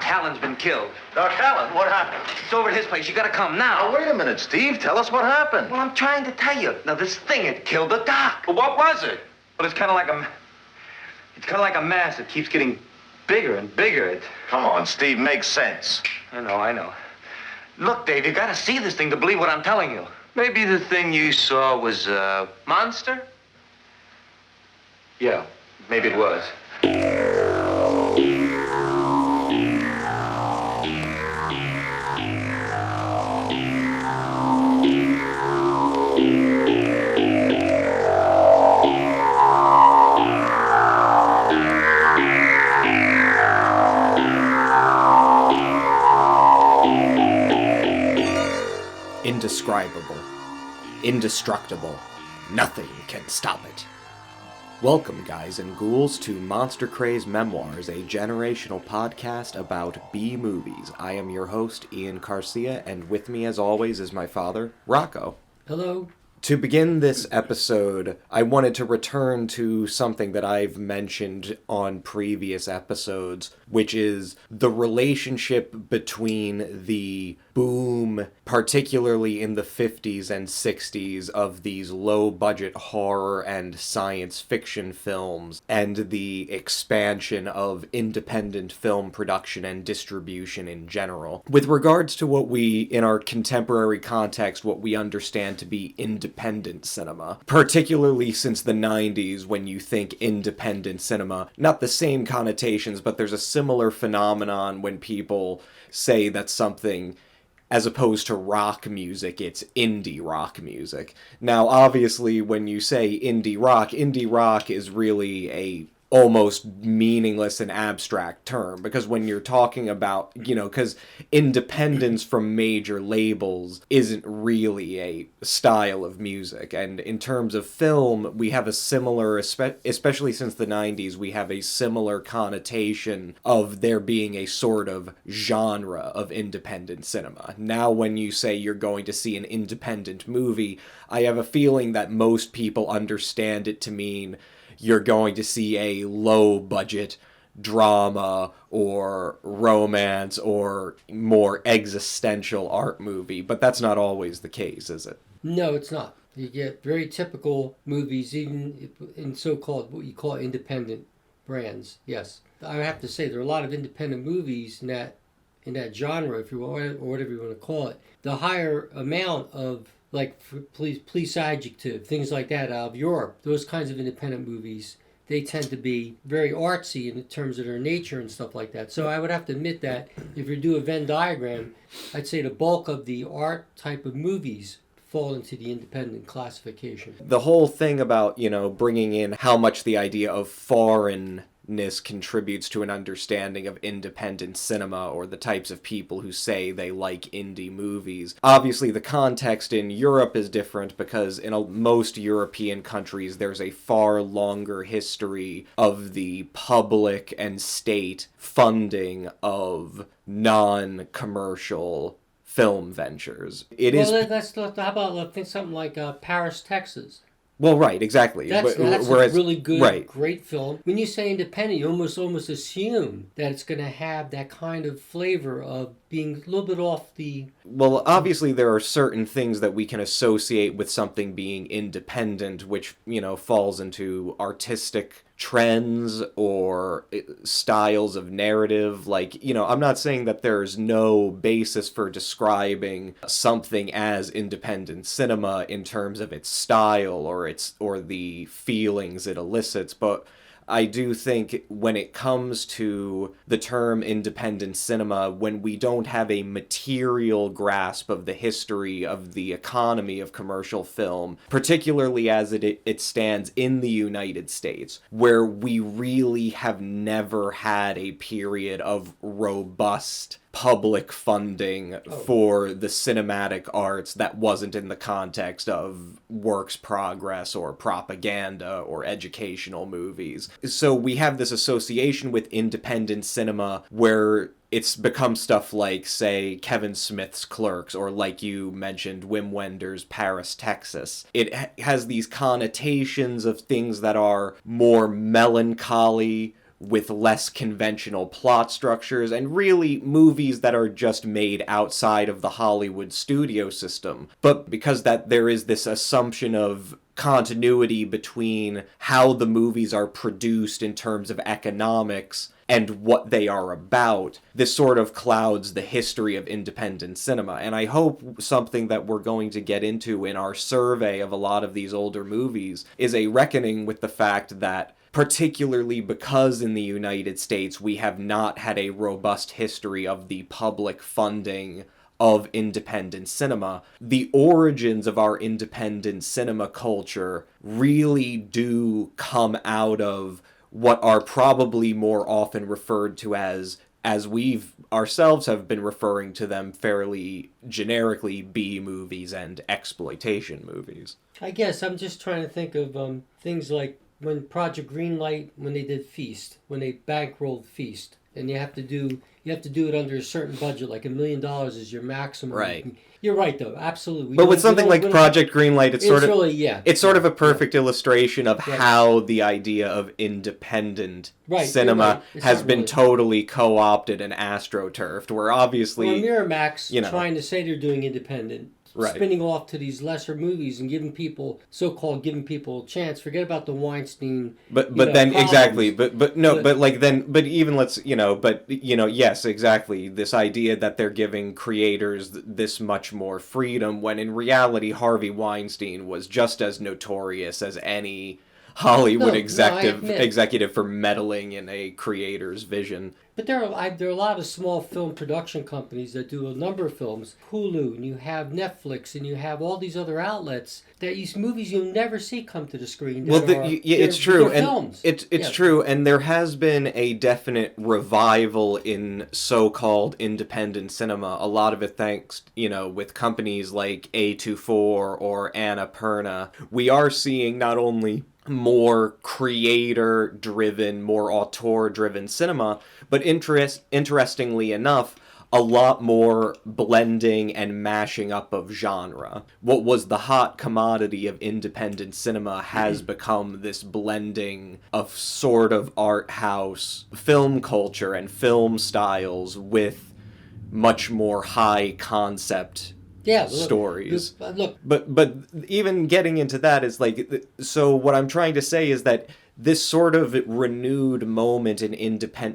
Hallen's been killed. Doc Hallen, what happened? It's over at his place. You gotta come now. Now, wait a minute, Steve. Tell us what happened. Well, I'm trying to tell you. Now, this thing had killed the doc. Well, what was it? But it's kind of like a mass. It keeps getting bigger and bigger. Come on, Steve. Make sense. I know. Look, Dave, you gotta see this thing to believe what I'm telling you. Maybe the thing you saw was a monster? Yeah, maybe it was. Indescribable, indestructible, nothing can stop it. Welcome, guys and ghouls, to Monster Craze Memoirs, a generational podcast about B-movies. I am your host, Ian Garcia, and with me, as always, is my father, Rocco. Hello. To begin this episode, I wanted to return to something that I've mentioned on previous episodes, which is the relationship between the boom, particularly in the 50s and 60s, of these low-budget horror and science fiction films, and the expansion of independent film production and distribution in general. With regards to what we, in our contemporary context, what we understand to be independent cinema, particularly since the 90s, when you think independent cinema, not the same connotations, but there's a similar phenomenon when people say that something, as opposed to rock music, it's indie rock music. Now, obviously, when you say indie rock is really a almost meaningless and abstract term, because when you're talking about, because independence from major labels isn't really a style of music. And in terms of film, we have a similar, especially since the 90s, we have a similar connotation of there being a sort of genre of independent cinema. Now, when you say you're going to see an independent movie, I have a feeling that most people understand it to mean you're going to see a low-budget drama or romance or more existential art movie, but that's not always the case, is it? No, it's not. You get very typical movies, even in so-called, what you call independent brands. Yes. I have to say, there are a lot of independent movies in that genre, if you want, or whatever you want to call it. The higher amount of, like, police adjective, things like that out of Europe, those kinds of independent movies, they tend to be very artsy in terms of their nature and stuff like that. So I would have to admit that if you do a Venn diagram, I'd say the bulk of the art type of movies fall into the independent classification. The whole thing about, bringing in how much the idea of foreignness contributes to an understanding of independent cinema, or the types of people who say they like indie movies. Obviously, the context in Europe is different, because in most European countries, there's a far longer history of the public and state funding of non-commercial film ventures. How about something like Paris, Texas? Well, right, exactly. That's a really good, great film. When you say independent, you almost assume that it's going to have that kind of flavor of being a little bit off the... Well, obviously there are certain things that we can associate with something being independent, which, falls into artistic trends or styles of narrative. Like, I'm not saying that there's no basis for describing something as independent cinema in terms of its style or the feelings it elicits, but I do think when it comes to the term independent cinema, when we don't have a material grasp of the history of the economy of commercial film, particularly as it stands in the United States, where we really have never had a period of robust public funding for the cinematic arts that wasn't in the context of works progress or propaganda or educational movies. So we have this association with independent cinema where it's become stuff like, say, Kevin Smith's Clerks, or like you mentioned, Wim Wenders' Paris, Texas. It has these connotations of things that are more melancholy, with less conventional plot structures, and really movies that are just made outside of the Hollywood studio system. But because that there is this assumption of continuity between how the movies are produced in terms of economics and what they are about, this sort of clouds the history of independent cinema. And I hope something that we're going to get into in our survey of a lot of these older movies is a reckoning with the fact that, particularly because in the United States we have not had a robust history of the public funding of independent cinema, the origins of our independent cinema culture really do come out of what are probably more often referred to as we've ourselves have been referring to them fairly generically, B movies and exploitation movies. I guess I'm just trying to think of things like when Project Greenlight, when they did Feast, when they bankrolled Feast, and you have to do it under a certain budget, like $1 million is your maximum. Right. You're right, though. Absolutely. But with something like Project Greenlight, it's sort of a perfect illustration of how the idea of independent cinema has been totally co-opted and astroturfed, where obviously... Or Miramax trying to say they're doing independent, spinning off to these lesser movies and giving people a chance. Forget about the Weinstein. But then problems. Exactly. Yes, exactly. This idea that they're giving creators this much more freedom, when in reality Harvey Weinstein was just as notorious as any Hollywood executive for meddling in a creator's vision. But there are a lot of small film production companies that do a number of films. Hulu, and you have Netflix, and you have all these other outlets that these movies you'll never see come to the screen. It's true, and films. It's true, and there has been a definite revival in so-called independent cinema. A lot of it thanks, with companies like A24 or Annapurna. We are seeing not only more creator-driven, more auteur-driven cinema, but interestingly enough, a lot more blending and mashing up of genre. What was the hot commodity of independent cinema has become this blending of sort of art house film culture and film styles with much more high concept stories. But even getting into that is so what I'm trying to say is that this sort of renewed moment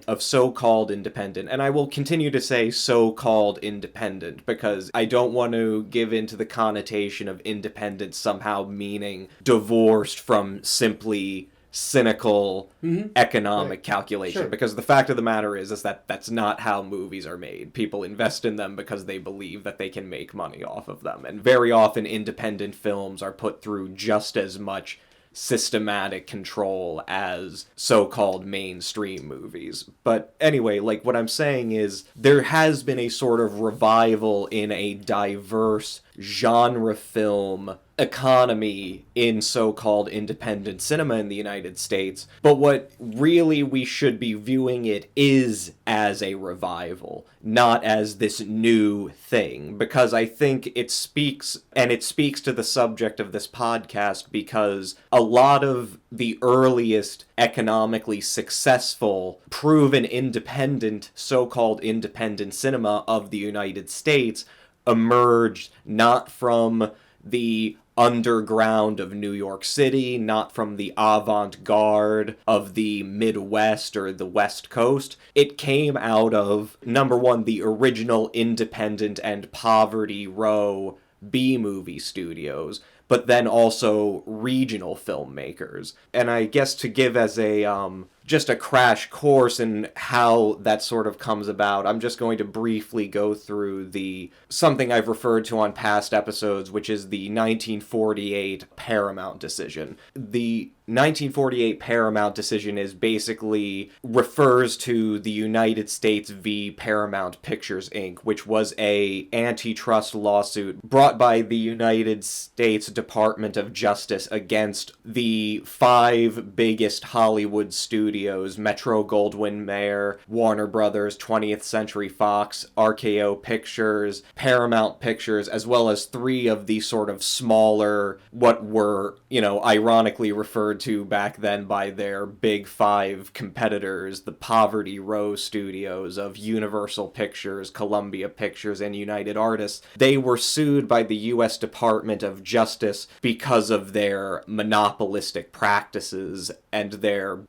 of so-called independent, and I will continue to say so-called independent because I don't want to give into the connotation of independent somehow meaning divorced from simply cynical economic calculation, because the fact of the matter is that that's not how movies are made. People invest in them because they believe that they can make money off of them, and very often independent films are put through just as much systematic control as so-called mainstream movies. But anyway, what I'm saying is there has been a sort of revival in a diverse genre film economy in so-called independent cinema in the United States, but what really we should be viewing it is as a revival, not as this new thing, because I think it speaks to the subject of this podcast, because a lot of the earliest economically successful, proven independent, so-called independent cinema of the United States emerged not from the underground of New York City, not from the avant-garde of the Midwest or the West Coast. It came out of, number one, the original independent and poverty row B-movie studios, but then also regional filmmakers. And I guess to give as just a crash course in how that sort of comes about, I'm just going to briefly go through something I've referred to on past episodes, which is the 1948 Paramount decision. The 1948 Paramount decision refers to the United States v. Paramount Pictures, Inc., which was a antitrust lawsuit brought by the United States Department of Justice against the 5 biggest Hollywood studios studios, Metro-Goldwyn-Mayer, Warner Brothers, 20th Century Fox, RKO Pictures, Paramount Pictures, as well as 3 of the sort of smaller, what were, ironically referred to back then by their Big 5 competitors, the Poverty Row studios of Universal Pictures, Columbia Pictures, and United Artists. They were sued by the U.S. Department of Justice because of their monopolistic practices and their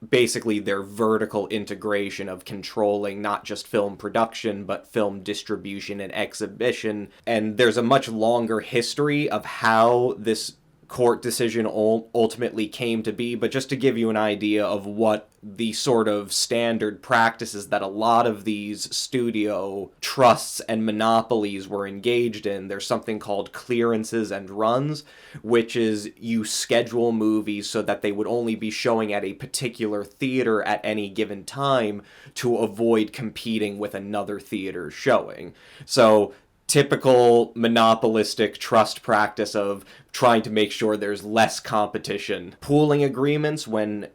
vertical integration of controlling not just film production, but film distribution and exhibition. And there's a much longer history of how this court decision ultimately came to be, but just to give you an idea of what the sort of standard practices that a lot of these studio trusts and monopolies were engaged in, there's something called clearances and runs, which is you schedule movies so that they would only be showing at a particular theater at any given time to avoid competing with another theater's showing. So typical monopolistic trust practice of trying to make sure there's less competition. Pooling agreements when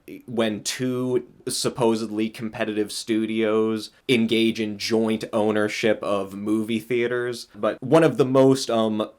2 supposedly competitive studios engage in joint ownership of movie theaters. But one of the most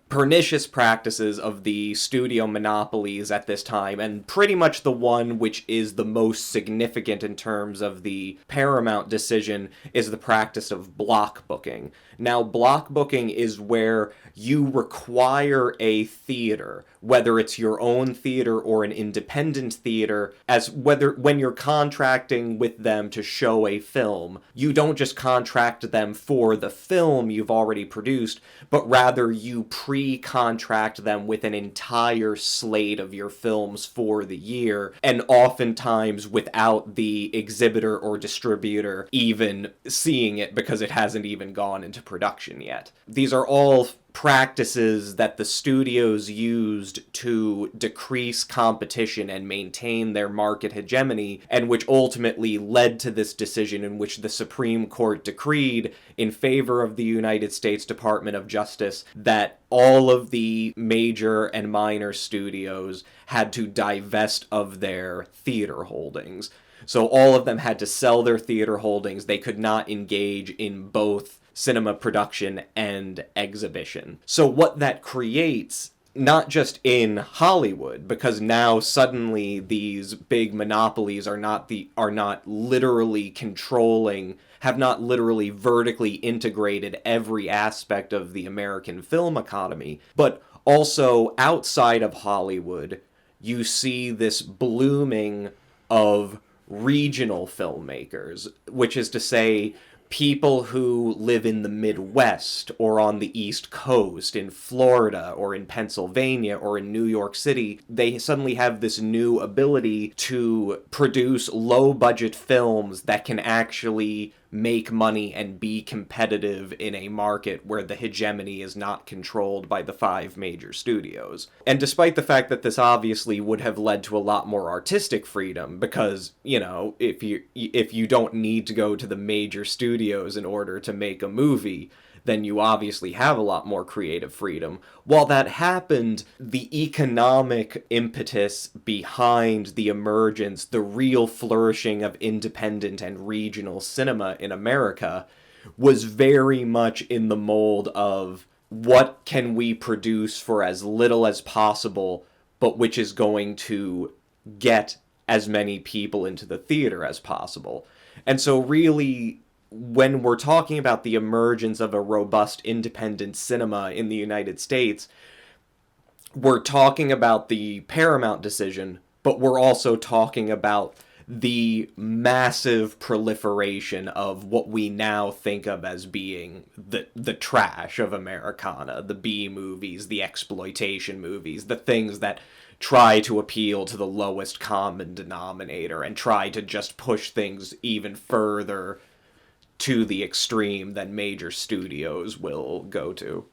pernicious practices of the studio monopolies at this time, and pretty much the one which is the most significant in terms of the Paramount decision, is the practice of block booking. Now, block booking is where you require a theater, whether it's your own theater or an independent theater, when you're contracting with them to show a film, you don't just contract them for the film you've already produced, but rather you pre-contract them with an entire slate of your films for the year, and oftentimes without the exhibitor or distributor even seeing it because it hasn't even gone into production yet. These are all practices that the studios used to decrease competition and maintain their market hegemony, and which ultimately led to this decision in which the Supreme Court decreed in favor of the United States Department of Justice that all of the major and minor studios had to divest of their theater holdings. So all of them had to sell their theater holdings. They could not engage in both cinema production and exhibition. So what that creates, not just in Hollywood, because now suddenly these big monopolies are not literally controlling, have not literally vertically integrated every aspect of the American film economy, but also outside of Hollywood, you see this blooming of regional filmmakers, which is to say, people who live in the Midwest or on the East Coast, in Florida or in Pennsylvania or in New York City, they suddenly have this new ability to produce low-budget films that can actually make money and be competitive in a market where the hegemony is not controlled by the 5 major studios. And despite the fact that this obviously would have led to a lot more artistic freedom, because, if you don't need to go to the major studios in order to make a movie, then you obviously have a lot more creative freedom. While that happened, the economic impetus behind the emergence, the real flourishing of independent and regional cinema in America was very much in the mold of what can we produce for as little as possible, but which is going to get as many people into the theater as possible. And so really, when we're talking about the emergence of a robust independent cinema in the United States, we're talking about the Paramount decision, but we're also talking about the massive proliferation of what we now think of as being the trash of Americana, the B movies, the exploitation movies, the things that try to appeal to the lowest common denominator and try to just push things even further to the extreme than major studios will go to.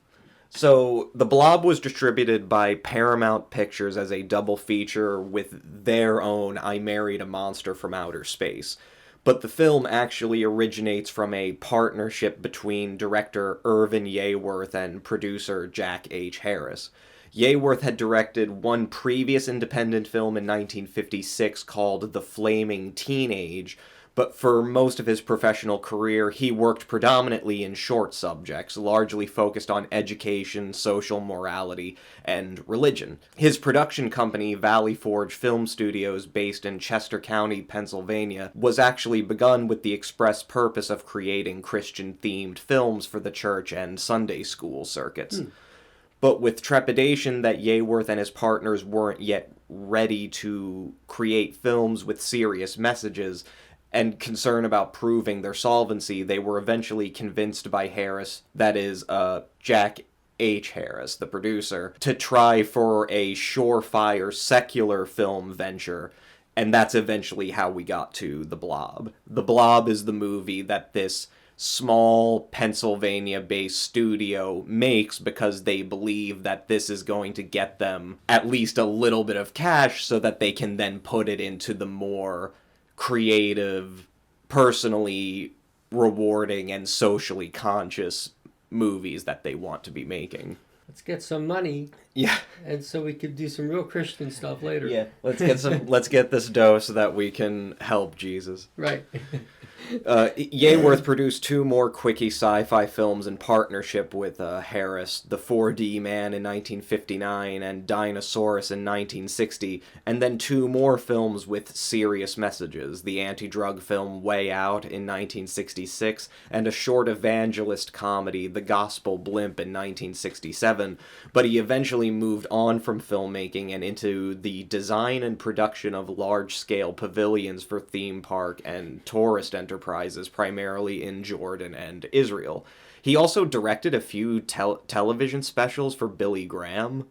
So, The Blob was distributed by Paramount Pictures as a double feature with their own I Married a Monster from Outer Space. But the film actually originates from a partnership between director Irvin Yeaworth and producer Jack H. Harris. Yeaworth had directed one previous independent film in 1956 called The Flaming Teenage, but for most of his professional career, he worked predominantly in short subjects, largely focused on education, social morality, and religion. His production company, Valley Forge Film Studios, based in Chester County, Pennsylvania, was actually begun with the express purpose of creating Christian-themed films for the church and Sunday school circuits. But with trepidation that Yeaworth and his partners weren't yet ready to create films with serious messages, and concern about proving their solvency, they were eventually convinced by Harris, that is, Jack H. Harris, the producer, to try for a surefire secular film venture, and that's eventually how we got to The Blob. The Blob is the movie that this small Pennsylvania-based studio makes because they believe that this is going to get them at least a little bit of cash so that they can then put it into the more creative, personally rewarding, and socially conscious movies that they want to be making. Let's get some money. Yeah. And so we could do some real Christian stuff later. Yeah. Let's get this dough so that we can help Jesus. Right. Yeaworth produced two more quickie sci-fi films in partnership with Harris, The 4D Man in 1959 and Dinosaurus in 1960, and then two more films with serious messages, the anti-drug film Way Out in 1966, and a short evangelist comedy, The Gospel Blimp in 1967, but he eventually moved on from filmmaking and into the design and production of large-scale pavilions for theme park and tourist enterprises, primarily in Jordan and Israel. He also directed a few television specials for Billy Graham.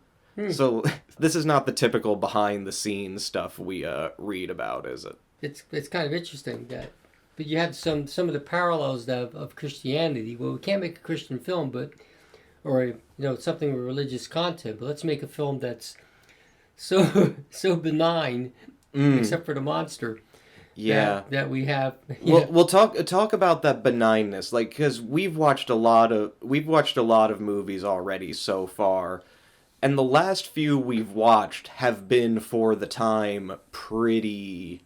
So this is not the typical behind-the-scenes stuff we read about, is it? It's kind of interesting that, but you have some of the parallels of Christianity. Well, we can't make a Christian film, or something with religious content, but let's make a film that's so benign, except for the monster. Yeah, that we have. We'll talk about that benignness, like, because we've watched a lot of movies already so far, and the last few we've watched have been, for the time, pretty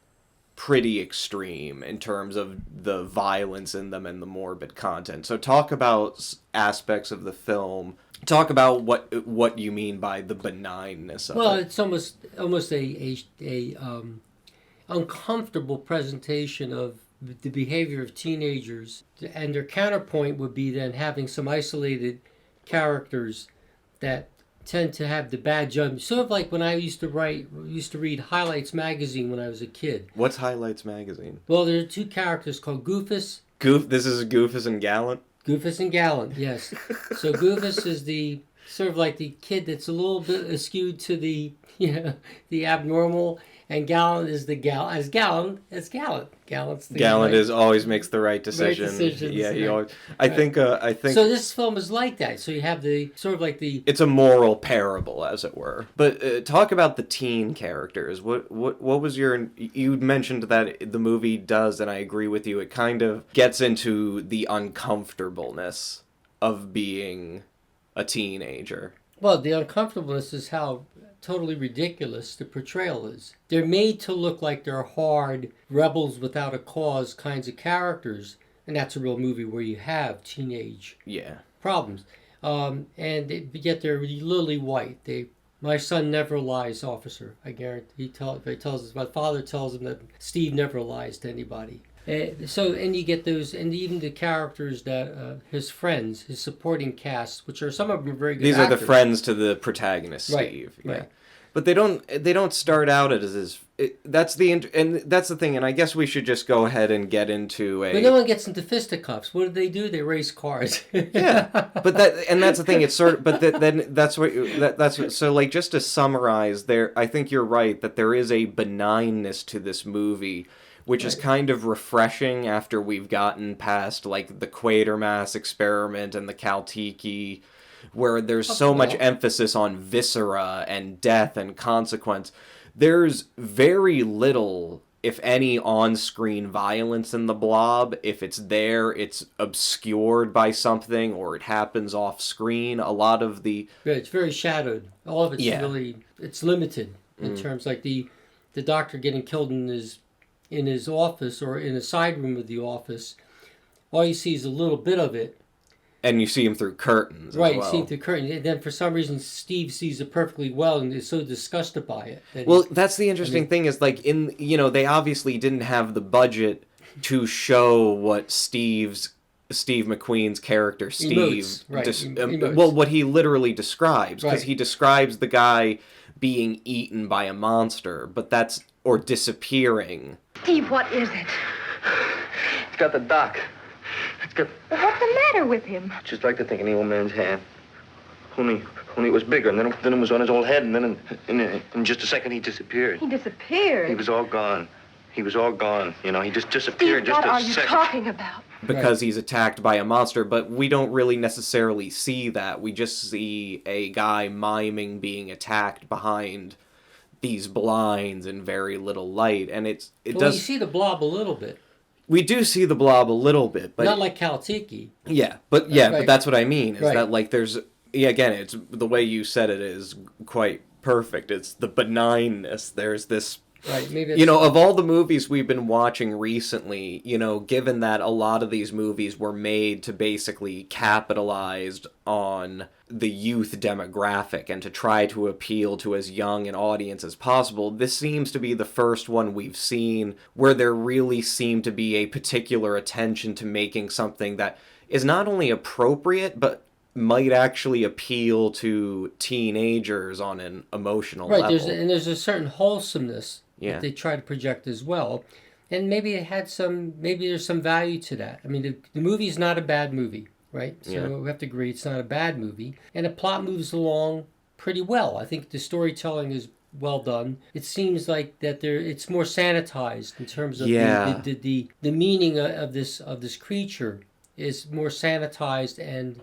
extreme in terms of the violence in them and the morbid content. So talk about aspects of the film. Talk about what you mean by the benignness of it. Well, it's almost a uncomfortable presentation of the behavior of teenagers, and their counterpoint would be then having some isolated characters that tend to have the bad judgment. Sort of like when I used to read Highlights magazine when I was a kid. What's Highlights magazine? Well, there are two characters called Goofus. This is Goofus and Gallant? Goofus and Gallant, yes. So Goofus is the sort of like the kid that's a little bit skewed to the abnormal, and Gallant is Gallant's the Gallant right, is always makes the right decision. Right decisions, yeah, he right. always. I think. So this film is like that. So you have the sort of like the. It's a moral parable, as it were. But talk about the teen characters. What was your? You mentioned that the movie does, and I agree with you. It kind of gets into the uncomfortableness of being a teenager. Well, the uncomfortableness is how totally ridiculous the portrayal is. They're made to look like they're hard, rebels without a cause kinds of characters, and that's a real movie where you have teenage problems. Yet they're lily white. My son never lies, officer. I guarantee. He tells us. My father tells him that Steve never lies to anybody. And you get those, and even the characters that his friends, his supporting cast, which are some of them are very good. These actors. are the friends to the protagonist, Steve. Right. Yeah. But they don't start out as that's the thing, and I guess we should just go ahead and get into a. But no one gets into fisticuffs. What do? They race cars. Yeah, but that's the thing. It's so like, just to summarize, I think you're right that there is a benignness to this movie, which is kind of refreshing after we've gotten past like the Quatermass experiment and the Kaltiki, where there's so much emphasis on viscera and death and consequence. There's very little if any on-screen violence in the Blob, if it's there, it's obscured by something or it happens off-screen. A lot of the... Yeah, it's very shadowed. All of it's really, it's limited in terms like the doctor getting killed in his office or in a side room of the office. All you see is a little bit of it. And you see him through curtains right, as well. You see him through curtains. And then for some reason, Steve sees it perfectly well and is so disgusted by it. Well, that's the interesting thing is, like, they obviously didn't have the budget to show what Steve McQueen's character, Steve, emotes. Well, what he literally describes, because Right. he describes the guy being eaten by a monster, or disappearing. Steve, what is it? It's got the doc. It's got What's the matter with him? just like the thing in the old man's hand. Only it was bigger, and then it was on his old head, and then in just a second he disappeared. He disappeared. He was all gone. He was all gone. He just disappeared. Steve, Just what a are you second. talking about? Because he's attacked by a monster, but we don't really necessarily see that. We just see a guy miming being attacked behind these blinds in very little light, and it well, does. you see the Blob a little bit. We do see the Blob a little bit, but Not like Kaltiki. but that's what I mean. Is Right. that like there's again, it's the way you said it is quite perfect. It's the benignness. There's this. Right, maybe it's, Of all the movies we've been watching recently, given that a lot of these movies were made to basically capitalize on the youth demographic and to try to appeal to as young an audience as possible, this seems to be the first one we've seen where there really seemed to be a particular attention to making something that is not only appropriate, but might actually appeal to teenagers on an emotional level. There's a certain wholesomeness that they try to project as well, and maybe there's some value to that. I mean, the movie is not a bad movie, right? So we have to agree it's not a bad movie, and the plot moves along pretty well. I think the storytelling is well done. It seems like that it's more sanitized in terms of the meaning of this creature is more sanitized and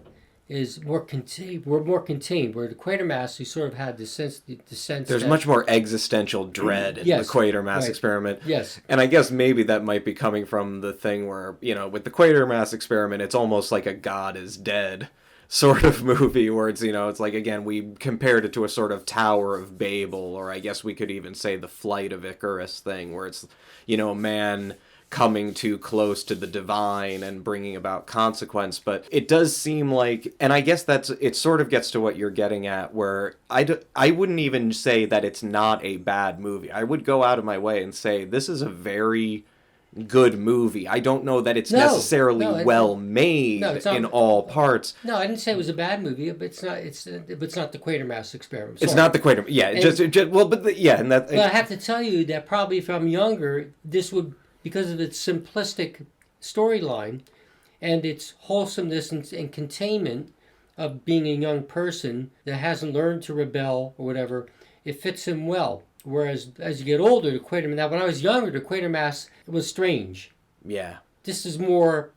is more contained. We're more contained. Where the Quatermass, we sort of had the sense. There's much more existential dread in the Quatermass experiment. Yes. And I guess maybe that might be coming from the thing where, with the Quatermass experiment, it's almost like a God is dead sort of movie where it's, it's like, again, we compared it to a sort of Tower of Babel, or I guess we could even say the Flight of Icarus thing, where it's, a man coming too close to the divine and bringing about consequence. But it does seem like, and I guess it sort of gets to what you're getting at, where I wouldn't even say that it's not a bad movie. I would go out of my way and say this is a very good movie. I don't know that it's necessarily well made in all parts. No, I didn't say it was a bad movie, but it's not the Quatermass experiment. It's not the Quatermass. Yeah, But I have to tell you that probably if I'm younger, this would, because of its simplistic storyline and its wholesomeness and containment of being a young person that hasn't learned to rebel or whatever, it fits him well. Whereas as you get older, the Quatermass. Now, when I was younger, the Quatermass was strange. Yeah. This was more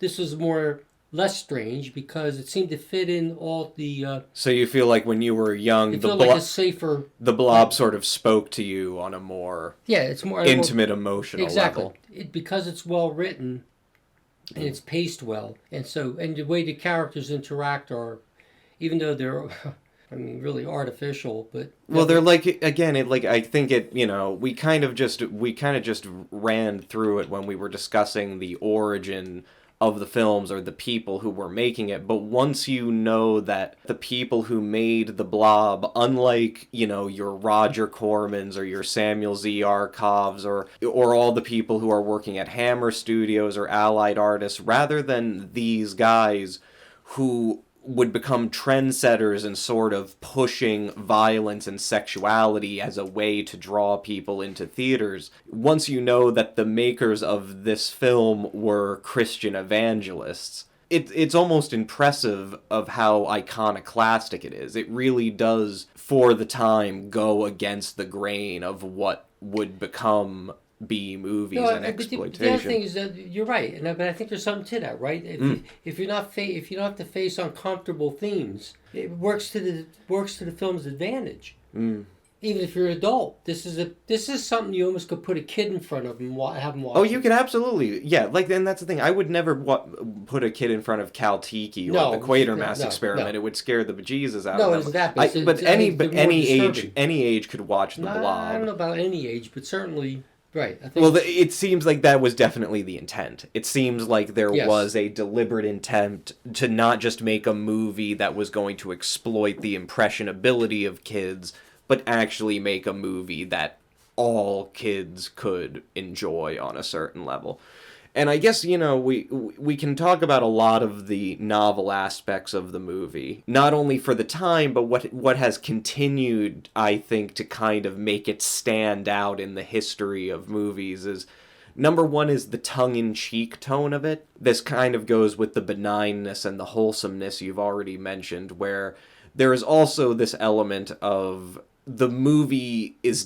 less strange because it seemed to fit in all the. So you feel like when you were young, a safer. The Blob sort of spoke to you on a more it's more intimate, emotional level. Because it's well written, and it's paced well, and the way the characters interact are, even though they're. I mean, really artificial, but they're like, again, I think we kind of just ran through it when we were discussing the origin of the films or the people who were making it. But once you know that the people who made the Blob, unlike your Roger Cormans or your Samuel Z. Arkovs or all the people who are working at Hammer Studios or Allied Artists, rather than these guys who would become trendsetters and sort of pushing violence and sexuality as a way to draw people into theaters. Once you know that the makers of this film were Christian evangelists, it's almost impressive of how iconoclastic it is. It really does, for the time, go against the grain of what would become B movies and exploitation. The other thing is that you're right, but I think there's something to that, right? If you don't have to face uncomfortable themes, it works to the film's advantage. Even if you're an adult, this is something you almost could put a kid in front of and have them watch. Oh, you could absolutely, yeah. Like, and that's the thing. I would never put a kid in front of Cal-Tiki or the Quatermass Experiment. It would scare the bejesus out of them. No, it's that. But any age could watch the Blob. I don't know about any age, but certainly. Right. I think well, it seems like that was definitely the intent. It seems like there was a deliberate intent to not just make a movie that was going to exploit the impressionability of kids, but actually make a movie that all kids could enjoy on a certain level. And I guess, we can talk about a lot of the novel aspects of the movie, not only for the time, but what has continued, I think, to kind of make it stand out in the history of movies is, number one is the tongue-in-cheek tone of it. This kind of goes with the benignness and the wholesomeness you've already mentioned, where there is also this element of the movie is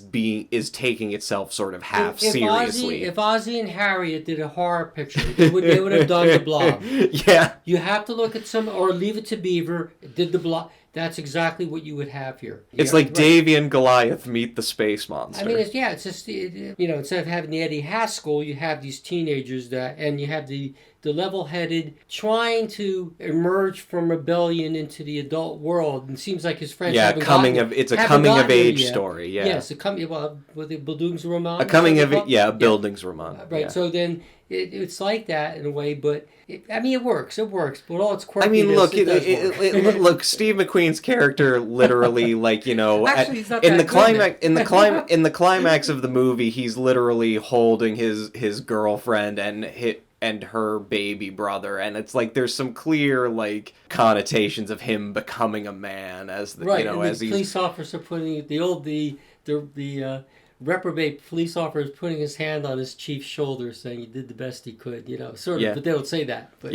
taking itself sort of half seriously. If Ozzie and Harriet did a horror picture, they would have done the Blob. Yeah. You have to look at or Leave It to Beaver did the Blob. That's exactly what you would have here. It's like Davy and Goliath meet the space monster. I mean, it's just instead of having the Eddie Haskell, you have these teenagers and you have the level-headed trying to emerge from rebellion into the adult world, and it seems like his friends it's a coming of age story. Yeah. Yes, the Bildungsroman. A coming of Bildungsroman. Right. Yeah. So then it's like that in a way, but it works. It works, but all its quirkiness. Look, Steve McQueen's character literally, Actually, he's not in that the climax, in the climax of the movie, he's literally holding his girlfriend and her baby brother, and it's like there's some clear connotations of him becoming a man as the as the police officer putting the reprobate police officer is putting his hand on his chief's shoulder, saying he did the best he could, sort of. But they don't say that. But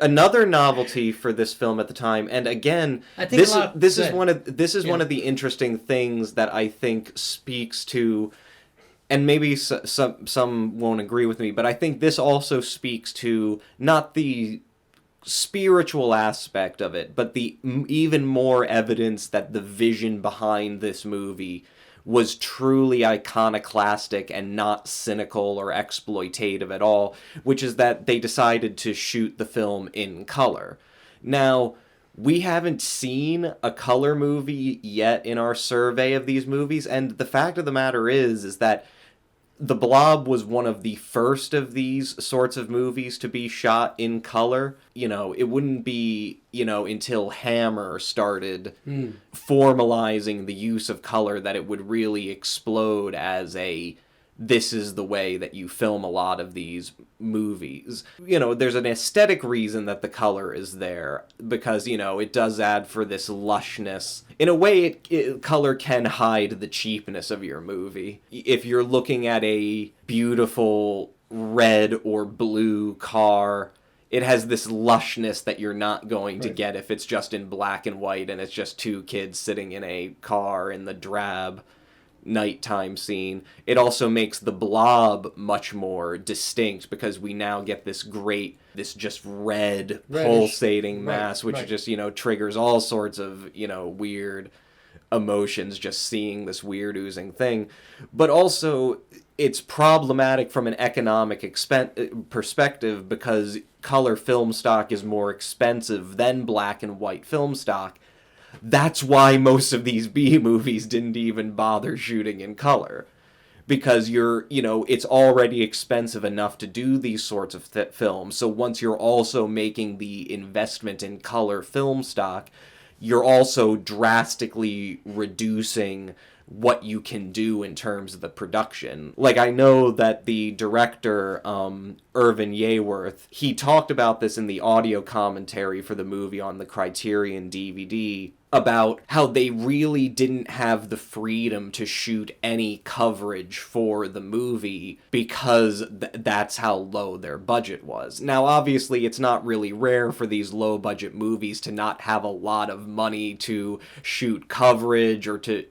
another novelty for this film at the time, and again, this is one of the interesting things that I think speaks to. And maybe some won't agree with me, but I think this also speaks to not the spiritual aspect of it, but the even more evidence that the vision behind this movie was truly iconoclastic and not cynical or exploitative at all, which is that they decided to shoot the film in color. Now, we haven't seen a color movie yet in our survey of these movies, and the fact of the matter is that The Blob was one of the first of these sorts of movies to be shot in color. It wouldn't be, until Hammer started formalizing the use of color that it would really explode as this is the way that you film a lot of these movies. There's an aesthetic reason that the color is there, because, it does add for this lushness. In a way, color can hide the cheapness of your movie. If you're looking at a beautiful red or blue car, it has this lushness that you're not going to get if it's just in black and white and it's just two kids sitting in a car in the drab nighttime scene. It also makes the Blob much more distinct because we now get this just red pulsating mass, which just, triggers all sorts of, weird emotions just seeing this weird oozing thing. But also, it's problematic from an economic perspective because color film stock is more expensive than black and white film stock. That's why most of these B movies didn't even bother shooting in color. Because it's already expensive enough to do these sorts of films. So once you're also making the investment in color film stock, you're also drastically reducing what you can do in terms of the production. I know that the director, Irvin Yeworth, he talked about this in the audio commentary for the movie on the Criterion DVD, about how they really didn't have the freedom to shoot any coverage for the movie because that's how low their budget was. Now, obviously, it's not really rare for these low-budget movies to not have a lot of money to shoot coverage or to,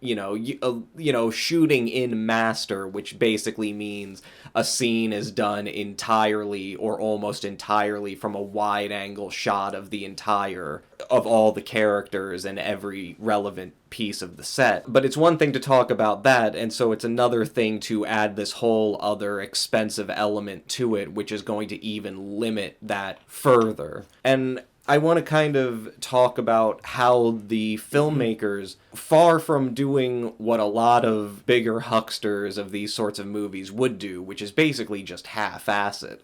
shooting in master, which basically means a scene is done entirely or almost entirely from a wide-angle shot of the entire of all the characters and every relevant piece of the set. But it's one thing to talk about that, and so it's another thing to add this whole other expensive element to it, which is going to even limit that further. And I want to kind of talk about how the filmmakers, far from doing what a lot of bigger hucksters of these sorts of movies would do, which is basically just half-ass it,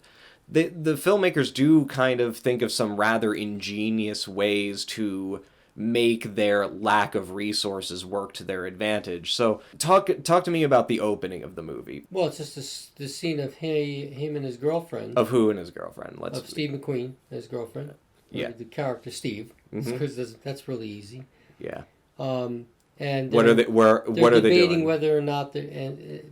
the filmmakers do kind of think of some rather ingenious ways to make their lack of resources work to their advantage. So talk to me about the opening of the movie. Well, it's just the scene of him and his girlfriend. Of who and his girlfriend? Of Steve McQueen and his girlfriend. Yeah. The character Steve, because that's really easy. Yeah. And what are they? What are they doing? Whether or not they're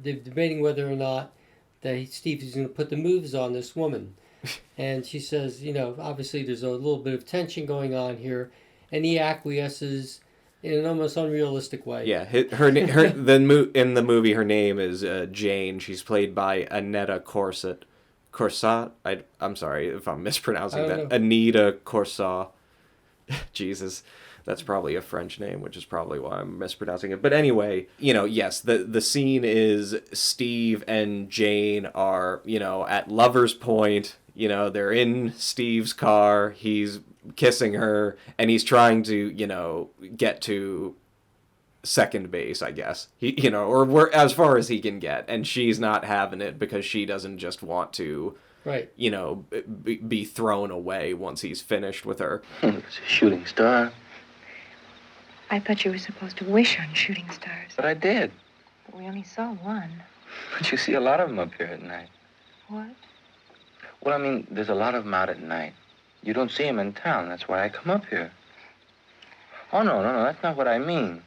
debating whether or not that Steve is going to put the moves on this woman, and she says, obviously there's a little bit of tension going on here, and he acquiesces in an almost unrealistic way. Yeah, in the movie, her name is Jane. She's played by Annetta Corsett. I'm sorry if I'm mispronouncing that. Know. Anita Corsa. Jesus. That's probably a French name, which is probably why I'm mispronouncing it. But anyway, yes, the scene is Steve and Jane are, at lover's point. They're in Steve's car. He's kissing her, and he's trying to, get to second base, I guess. Or as far as he can get. And she's not having it because she doesn't just want to... Right. Be thrown away once he's finished with her. It's a shooting star. I thought you were supposed to wish on shooting stars. But I did. But we only saw one. But you see a lot of them up here at night. What? Well, I mean, there's a lot of them out at night. You don't see them in town. That's why I come up here. Oh, no, that's not what I mean.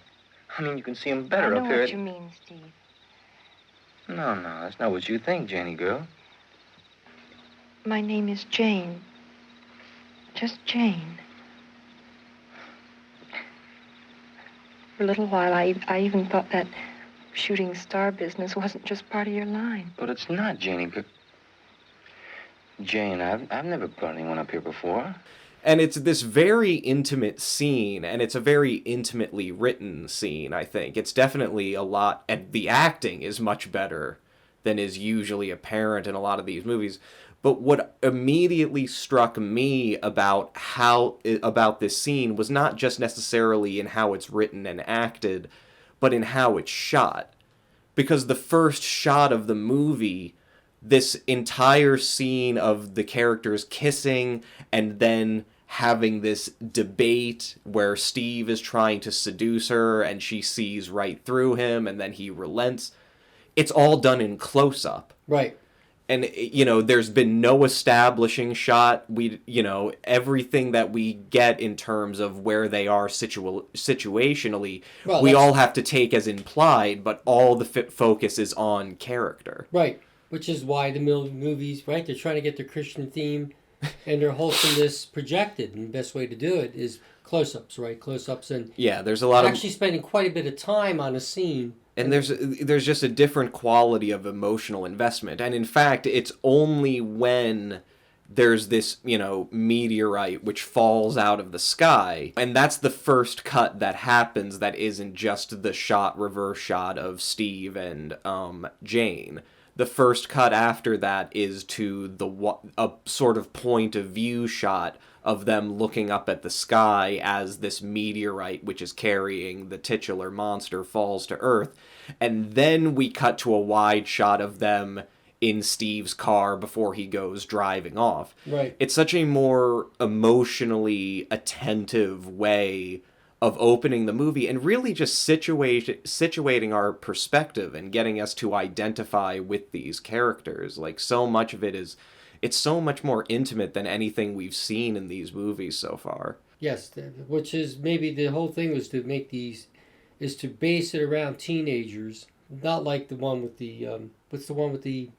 I mean, you can see them better up here. I know what you mean, Steve. No, that's not what you think, Janie girl. My name is Jane. Just Jane. For a little while, I even thought that shooting star business wasn't just part of your line. But it's not, Janie girl. Jane, I've never brought anyone up here before. And it's this very intimate scene, and it's a very intimately written scene, I think. It's definitely a lot, and the acting is much better than is usually apparent in a lot of these movies. But what immediately struck me about this scene was not just necessarily in how it's written and acted, but in how it's shot. Because the first shot of the movie, this entire scene of the characters kissing and then having this debate where Steve is trying to seduce her and she sees right through him and then he relents, it's all done in close-up. Right. And, there's been no establishing shot. Everything that we get in terms of where they are situationally, we all have to take as implied, but all the focus is on character. Right. Which is why the movies, right, they're trying to get their Christian theme and their wholesomeness projected. And the best way to do it is close-ups, right? Close-ups and... Yeah, there's a lot of... Actually spending quite a bit of time on a scene. And there's just a different quality of emotional investment. And in fact, it's only when there's this, meteorite which falls out of the sky. And that's the first cut that happens that isn't just the reverse shot of Steve and Jane. The first cut after that is to a sort of point of view shot of them looking up at the sky as this meteorite, which is carrying the titular monster, falls to Earth. And then we cut to a wide shot of them in Steve's car before he goes driving off. Right. It's such a more emotionally attentive way of opening the movie and really just situating our perspective and getting us to identify with these characters. Like, so much of it's so much more intimate than anything we've seen in these movies so far. Yes, which is maybe the whole thing was to make these, is to base it around teenagers, not like the one with the, what's the one with the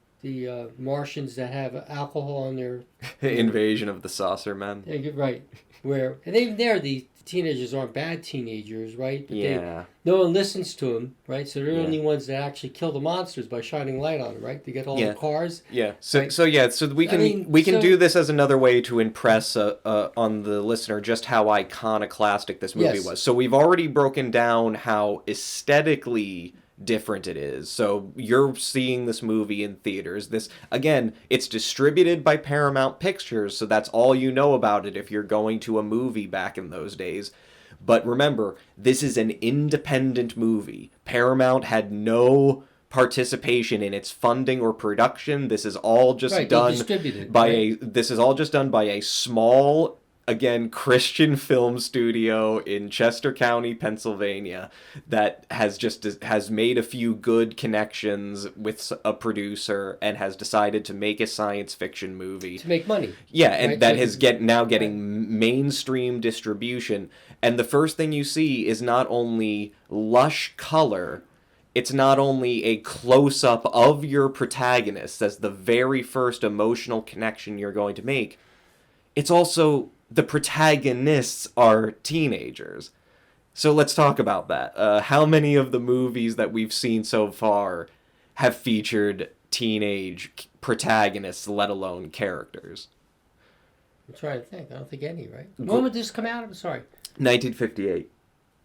Martians that have alcohol on their... Invasion of the Saucer Men. Yeah, right. And even there, the teenagers aren't bad teenagers, right? But Yeah. no one listens to them, right? So they're the Yeah. only ones that actually kill the monsters by shining light on them, right? They get all the cars. Yeah. So right? so we can do this as another way to impress on the listener just how iconoclastic this movie was. So we've already broken down how aesthetically different it is. So you're seeing this movie in theaters. This, again, it's distributed by Paramount Pictures, so that's all you know about it if you're going to a movie back in those days. But remember, this is an independent movie. Paramount had no participation in its funding or production. This is all just done by this is all just done by a small, again, Christian film studio in Chester County, Pennsylvania, that has made a few good connections with a producer and has decided to make a science fiction movie to make money. Yeah, and that is getting mainstream distribution. And the first thing you see is not only lush color, it's not only a close-up of your protagonist as the very first emotional connection you're going to make, it's also the protagonists are teenagers. So let's talk about that. How many of the movies that we've seen so far have featured teenage protagonists, let alone characters? I'm trying to think. I don't think any, right? When would this come out? I'm sorry. 1958.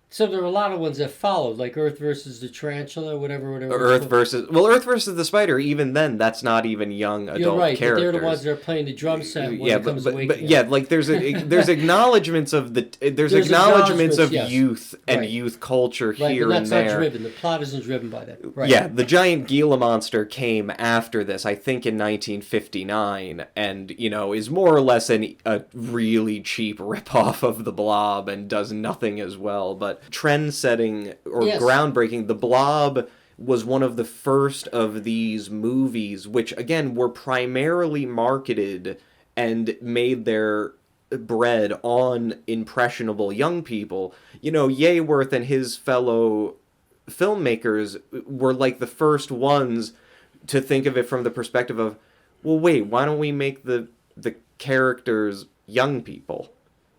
So there were a lot of ones that followed, like Earth versus the Tarantula, whatever. Earth versus the Spider. Even then, that's not even young adult You're right, characters. But they're the ones that are playing the drum set when yeah, it comes but yeah, like there's acknowledgements of acknowledgements of yes. youth and youth culture here but and that's there. not driven. The plot isn't driven by that. Right. Yeah, the giant Gila monster came after this, I think, in 1959, and is more or less a really cheap ripoff of the Blob and does nothing as well, but trend-setting or groundbreaking. The Blob was one of the first of these movies which, again, were primarily marketed and made their bread on impressionable young people. Yeworth and his fellow filmmakers were like the first ones to think of it from the perspective of, well, wait, why don't we make the characters young people?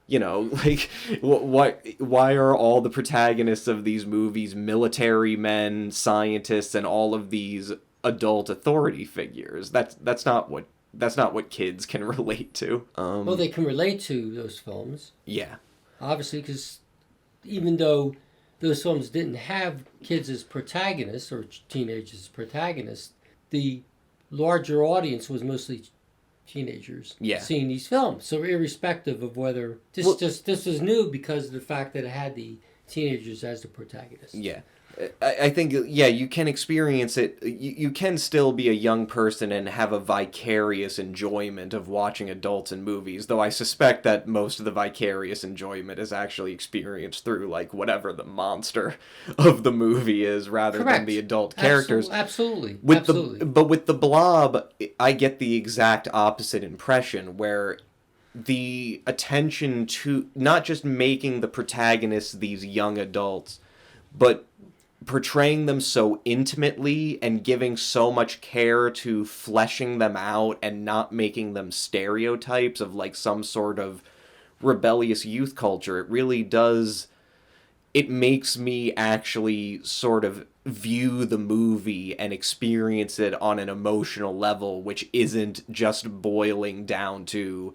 Why are all the protagonists of these movies military men, scientists, and all of these adult authority figures? That's not what kids can relate to. Well, they can relate to those films. Yeah. Obviously, because even though those films didn't have kids as protagonists or teenagers as protagonists, the larger audience was mostly teenagers seeing these films. So irrespective of whether this was new because of the fact that it had the teenagers as the protagonists. Yeah. I think, you can experience it. You can still be a young person and have a vicarious enjoyment of watching adults in movies, though I suspect that most of the vicarious enjoyment is actually experienced through, whatever the monster of the movie is, rather than the adult characters. Absolutely. But with the Blob, I get the exact opposite impression, where the attention to not just making the protagonists these young adults, but portraying them so intimately and giving so much care to fleshing them out and not making them stereotypes of some sort of rebellious youth culture. It really does. It makes me actually sort of view the movie and experience it on an emotional level, which isn't just boiling down to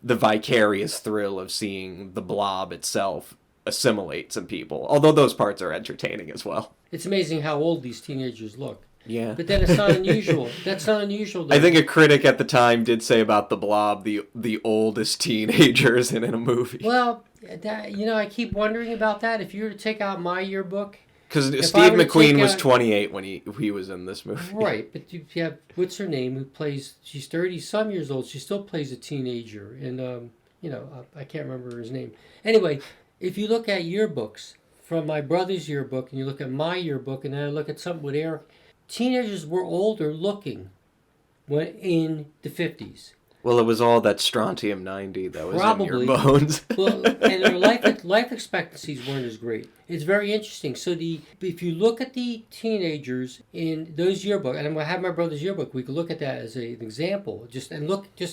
the vicarious thrill of seeing the Blob itself assimilate some people, although those parts are entertaining as well. It's amazing how old these teenagers look. Yeah. But then it's not unusual. That's not unusual. I think a critic at the time did say about the Blob, the oldest teenagers in a movie. Well, I keep wondering about that. If you were to take out my yearbook... Because Steve McQueen was 28 when he was in this movie. Right, but you have, what's her name, who plays... She's 30-some years old. She still plays a teenager. And, I can't remember his name. Anyway... If you look at yearbooks, from my brother's yearbook, and you look at my yearbook, and then I look at something with Eric, teenagers were older looking when in the 50s. Well, it was all that strontium-90 that was in your bones. Well, and their life expectancies weren't as great. It's very interesting. So if you look at the teenagers in those yearbooks, and I'm going to have my brother's yearbook, we could look at that as an example. Just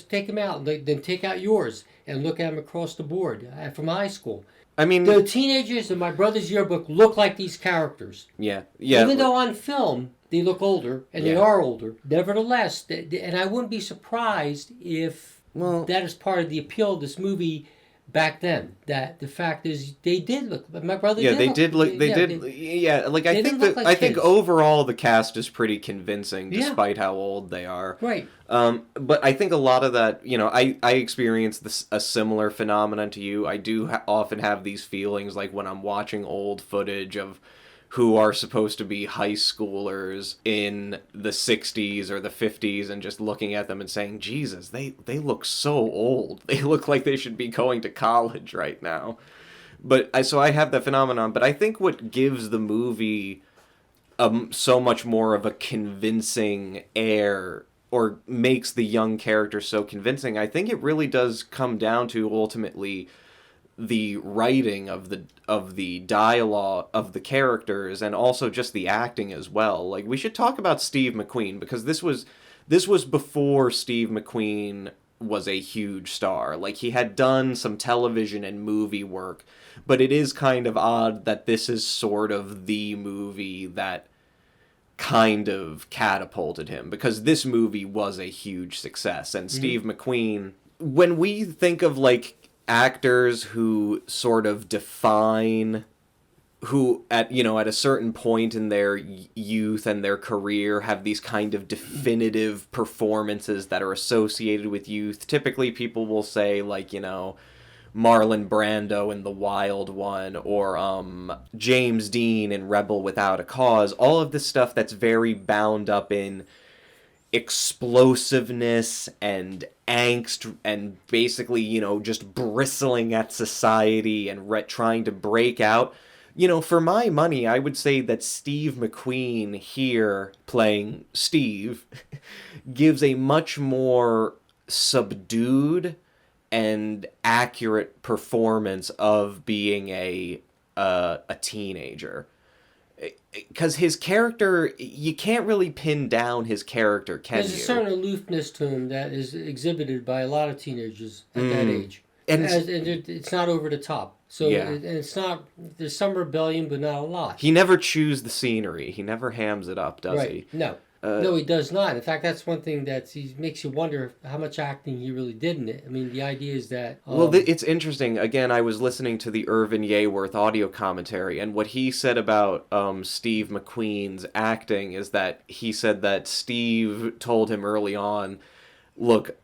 take them out, then take out yours, and look at them across the board from high school. I mean, the teenagers in my brother's yearbook look like these characters. Yeah. Even though on film they look older, and they are older. Nevertheless, and I wouldn't be surprised if that is part of the appeal of this movie back then. That the fact is, they did look. My brother. Yeah, did they look, did look. They did. Like I think that I think overall the cast is pretty convincing, despite how old they are. Right. But I think a lot of that, I experience a similar phenomenon to you. I do often have these feelings like when I'm watching old footage of who are supposed to be high schoolers in the 60s or the 50s and just looking at them and saying, Jesus, they look so old. They look like they should be going to college right now. So I have that phenomenon. But I think what gives the movie so much more of a convincing air, or makes the young character so convincing, I think it really does come down to ultimately the writing of the dialogue of the characters, and also just the acting as well. Like, we should talk about Steve McQueen, because this was before Steve McQueen was a huge star. Like, he had done some television and movie work, but it is kind of odd that this is sort of the movie that kind of catapulted him, because this movie was a huge success. And Steve McQueen, when we think of like actors who sort of define, who at a certain point in their youth and their career have these kind of definitive performances that are associated with youth, typically people will say like, Marlon Brando in The Wild One, or James Dean in Rebel Without a Cause. All of this stuff that's very bound up in explosiveness and angst, and basically, just bristling at society and trying to break out. For my money, I would say that Steve McQueen here, playing Steve, gives a much more subdued and accurate performance of being a teenager. Because his character, you can't really pin down his character, can you? There's a certain aloofness to him that is exhibited by a lot of teenagers at that age. And it's not over the top. So it's not, there's some rebellion, but not a lot. He never chews the scenery. He never hams it up, does he? No. No, he does not. In fact, that's one thing that makes you wonder how much acting he really did in it. I mean, the idea is that... it's interesting. Again, I was listening to the Irvin Yeaworth audio commentary, and what he said about Steve McQueen's acting is that he said that Steve told him early on, look,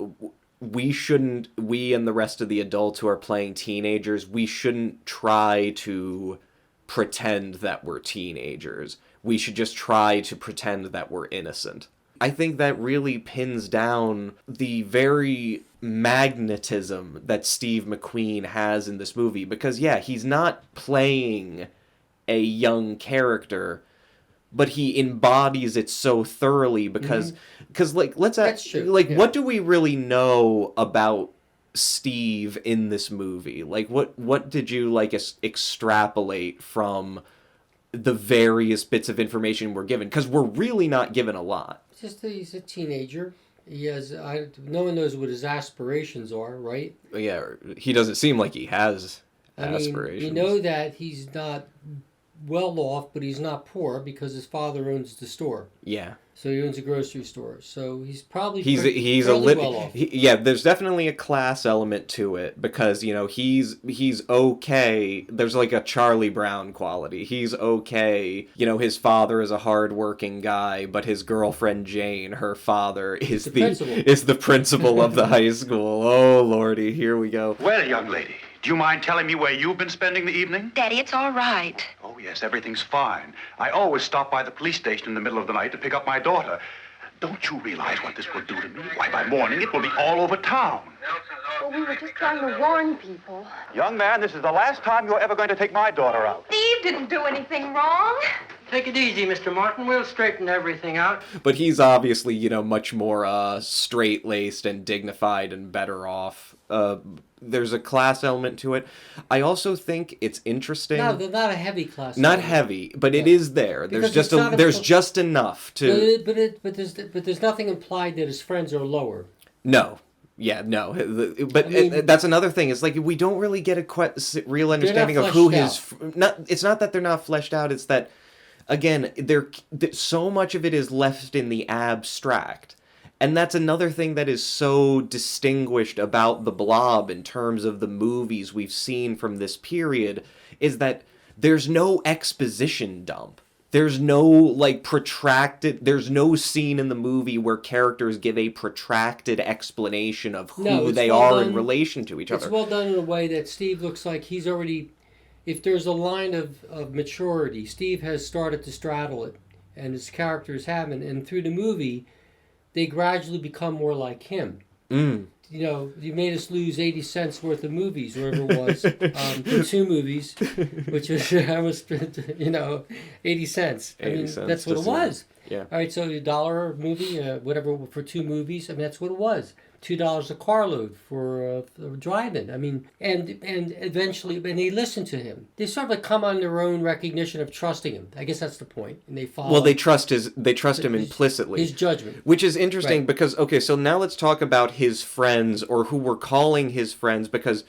we and the rest of the adults who are playing teenagers, we shouldn't try to pretend that we're teenagers. We should just try to pretend that we're innocent. I think that really pins down the very magnetism that Steve McQueen has in this movie. Because, he's not playing a young character, but he embodies it so thoroughly because let's ask, what do we really know about Steve in this movie? Like, what did you extrapolate from the various bits of information we're given? Because we're really not given a lot. Just that he's a teenager. He has, no one knows what his aspirations are, right? Yeah, he doesn't seem like he has aspirations. You know that he's not well off, but he's not poor because his father owns the store. Yeah. So he owns a grocery store. So he's probably well off. There's definitely a class element to it because, he's okay. There's like a Charlie Brown quality. He's okay. His father is a hardworking guy, but his girlfriend Jane, her father, is the principal of the high school. Oh, Lordy, here we go. Well, young lady, do you mind telling me where you've been spending the evening? Daddy, it's all right. Oh, yes, everything's fine. I always stop by the police station in the middle of the night to pick up my daughter. Don't you realize what this will do to me? Why, by morning, it will be all over town. Well, we were just trying to warn people. Young man, this is the last time you're ever going to take my daughter out. Steve didn't do anything wrong. Take it easy, Mr. Martin. We'll straighten everything out. But he's obviously, much more straight-laced and dignified and better off. There's a class element to it. I also think it's interesting. No, they're not a heavy class. Not heavy, but it is there. There's just enough to. But there's nothing implied that his friends are lower. No. Yeah, no, but that's another thing. It's like we don't really get a real understanding of who his. It's not that they're not fleshed out. It's that, again, so much of it is left in the abstract, and that's another thing that is so distinguished about the Blob in terms of the movies we've seen from this period, is that there's no exposition dump. There's no, there's no scene in the movie where characters give a protracted explanation of who they are in relation to each other. It's well done in a way that Steve looks like he's already, if there's a line of maturity, Steve has started to straddle it, and his characters haven't. And through the movie, they gradually become more like him. You know, you made us lose 80 cents worth of movies, wherever it was, for 2 movies, which was almost, 80 cents. I mean, that's what it was. Yeah. All right, so $1 a movie, whatever, for 2 movies. I mean, that's what it was. $2 a carload for driving. I mean, and eventually, and they listen to him. They sort of like come on their own recognition of trusting him. I guess that's the point. And they follow. Well, they trust him implicitly. His judgment. Which is interesting because, okay, so now let's talk about his friends, or who we're calling his friends, because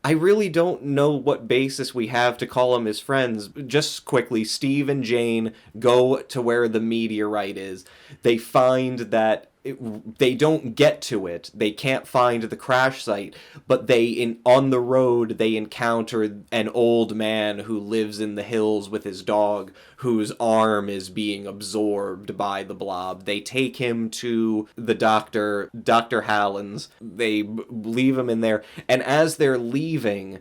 I really don't know what basis we have to call them his friends. Just quickly, Steve and Jane go to where the meteorite is. They find that they don't get to it. They can't find the crash site, but on the road they encounter an old man who lives in the hills with his dog, whose arm is being absorbed by the Blob. They take him to the Dr. Hallen's. They leave him in there, and as they're leaving,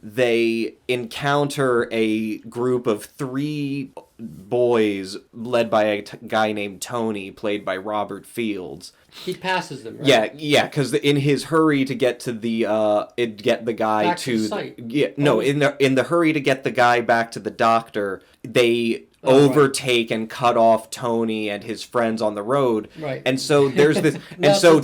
they encounter a group of 3 boys led by a guy named Tony, played by Robert Fields. He passes them, right? Yeah, because in his hurry to get to the guy back to the site. In the hurry to get the guy back to the doctor, they overtake and cut off Tony and his friends on the road. Right. And so there's this so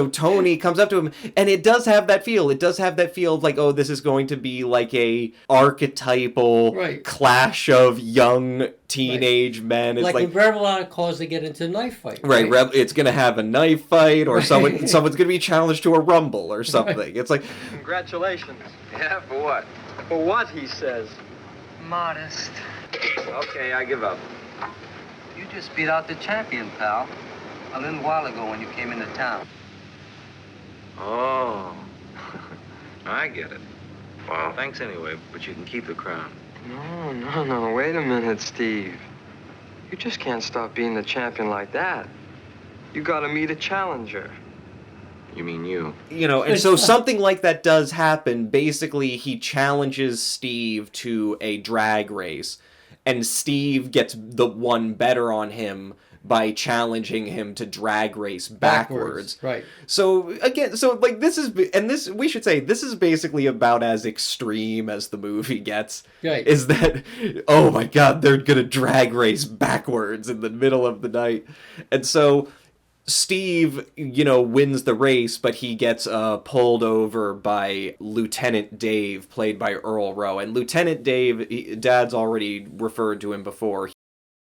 Tony comes up to him, and it does have that feel. It does have that feel of like, oh, this is going to be like a archetypal clash of young teenage men. It's like in Rebel Without a Cause, they get into a knife fight. Right. It's going to have a knife fight, or someone's going to be challenged to a rumble or something. Right. It's like, congratulations. Yeah, for what? For what, he says. Modest. Okay, I give up. You just beat out the champion, pal. A little while ago when you came into town. Oh. I get it. Well, thanks anyway, but you can keep the crown. No. Wait a minute, Steve. You just can't stop being the champion like that. You gotta meet a challenger. You mean you? And so something like that does happen. Basically, he challenges Steve to a drag race, and Steve gets the one better on him by challenging him to drag race backwards. Right. So again, we should say this is basically about as extreme as the movie gets. Right. Is that, oh my God, they're gonna drag race backwards in the middle of the night, and so Steve, wins the race, but he gets pulled over by Lieutenant Dave, played by Earl Rowe. And Lieutenant Dave, Dad's already referred to him before,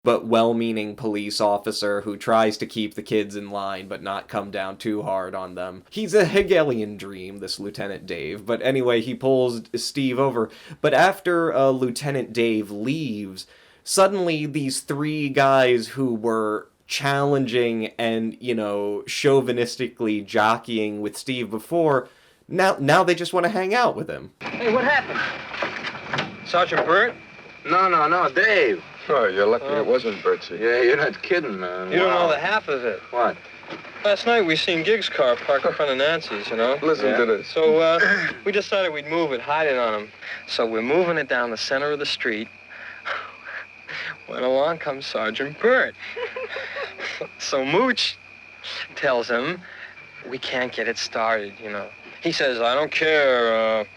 but well-meaning police officer who tries to keep the kids in line but not come down too hard on them. He's a Hegelian dream, this Lieutenant Dave. But anyway, he pulls Steve over. But after Lieutenant Dave leaves, suddenly these 3 guys who were challenging and, chauvinistically jockeying with Steve before, now they just want to hang out with him. Hey, what happened? Sergeant Burt? No, Dave. Oh, you're lucky it wasn't Bertsy. Yeah, you're not kidding, man. You don't know the half of it. What? Last night we seen Gig's car parked in front of Nancy's, Listen to this. So, we decided we'd move it, hide it on him. So we're moving it down the center of the street. When along comes Sergeant Burt. So Mooch tells him, we can't get it started, He says, I don't care,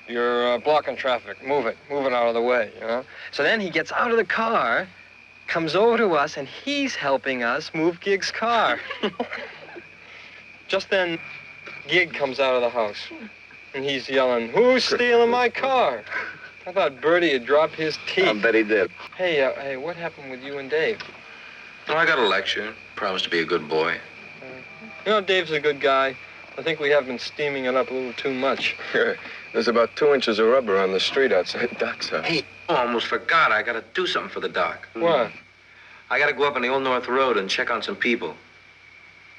you're blocking traffic. Move it out of the way, So then he gets out of the car, comes over to us, and he's helping us move Gig's car. Just then, Gig comes out of the house, and he's yelling, who's stealing my car? I thought Bertie had dropped his teeth. I bet he did. Hey, what happened with you and Dave? Well, I got a lecture. Promised to be a good boy. You know, Dave's a good guy. I think we have been steaming it up a little too much. There's about 2 inches of rubber on the street outside Doc's house. Hey, I almost forgot. I gotta do something for the doc. What? I gotta go up on the Old North Road and check on some people.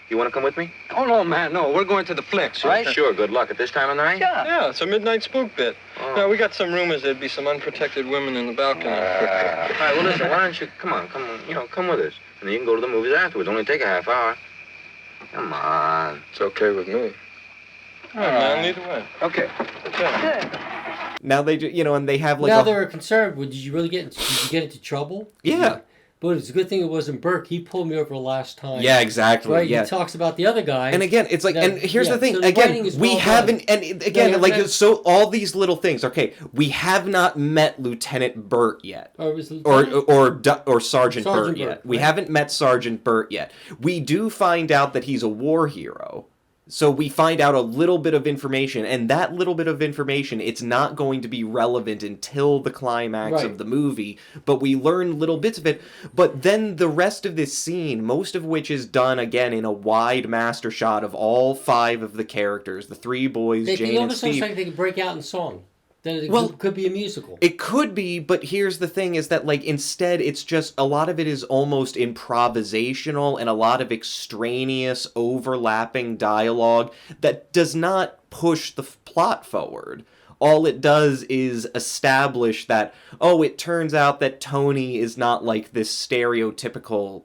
You wanna come with me? Oh, no, man, no. We're going to the flicks, right? Sure, good luck. At this time of night? Yeah, it's a midnight spook bit. Now, we got some rumors there'd be some unprotected women in the balcony. All right, well, listen, why don't you... Come on, come with us. And then you can go to the movies afterwards. Only take a half hour. Come on. It's okay with me. All right, man, either way. Okay. Good. Now they do, and they have like Now they were concerned. Did you get into trouble? Yeah. But it's a good thing it wasn't Burke. He pulled me over last time. Yeah, exactly. Right. Yeah. He talks about the other guy. And again, it's like, and here's the thing. So the again, writing is we well haven't, done. and again, Yeah, like, yeah. so all these little things. Okay, we have not met Lieutenant Burt yet, or Sergeant Burt yet. Burt, We right. haven't met Sergeant Burt yet. We do find out that he's a war hero. So we find out a little bit of information, and that little bit of information, it's not going to be relevant until the climax of the movie, but we learn little bits of it. But then the rest of this scene, most of which is done, again, in a wide master shot of all 5 of the characters, the 3 boys, Jane and Steve. It almost looks like they could break out in song. Then it could be a musical. It could be, but here's the thing is that, like, instead it's just, a lot of it is almost improvisational and a lot of extraneous, overlapping dialogue that does not push the plot forward. All it does is establish that, it turns out that Tony is not like this stereotypical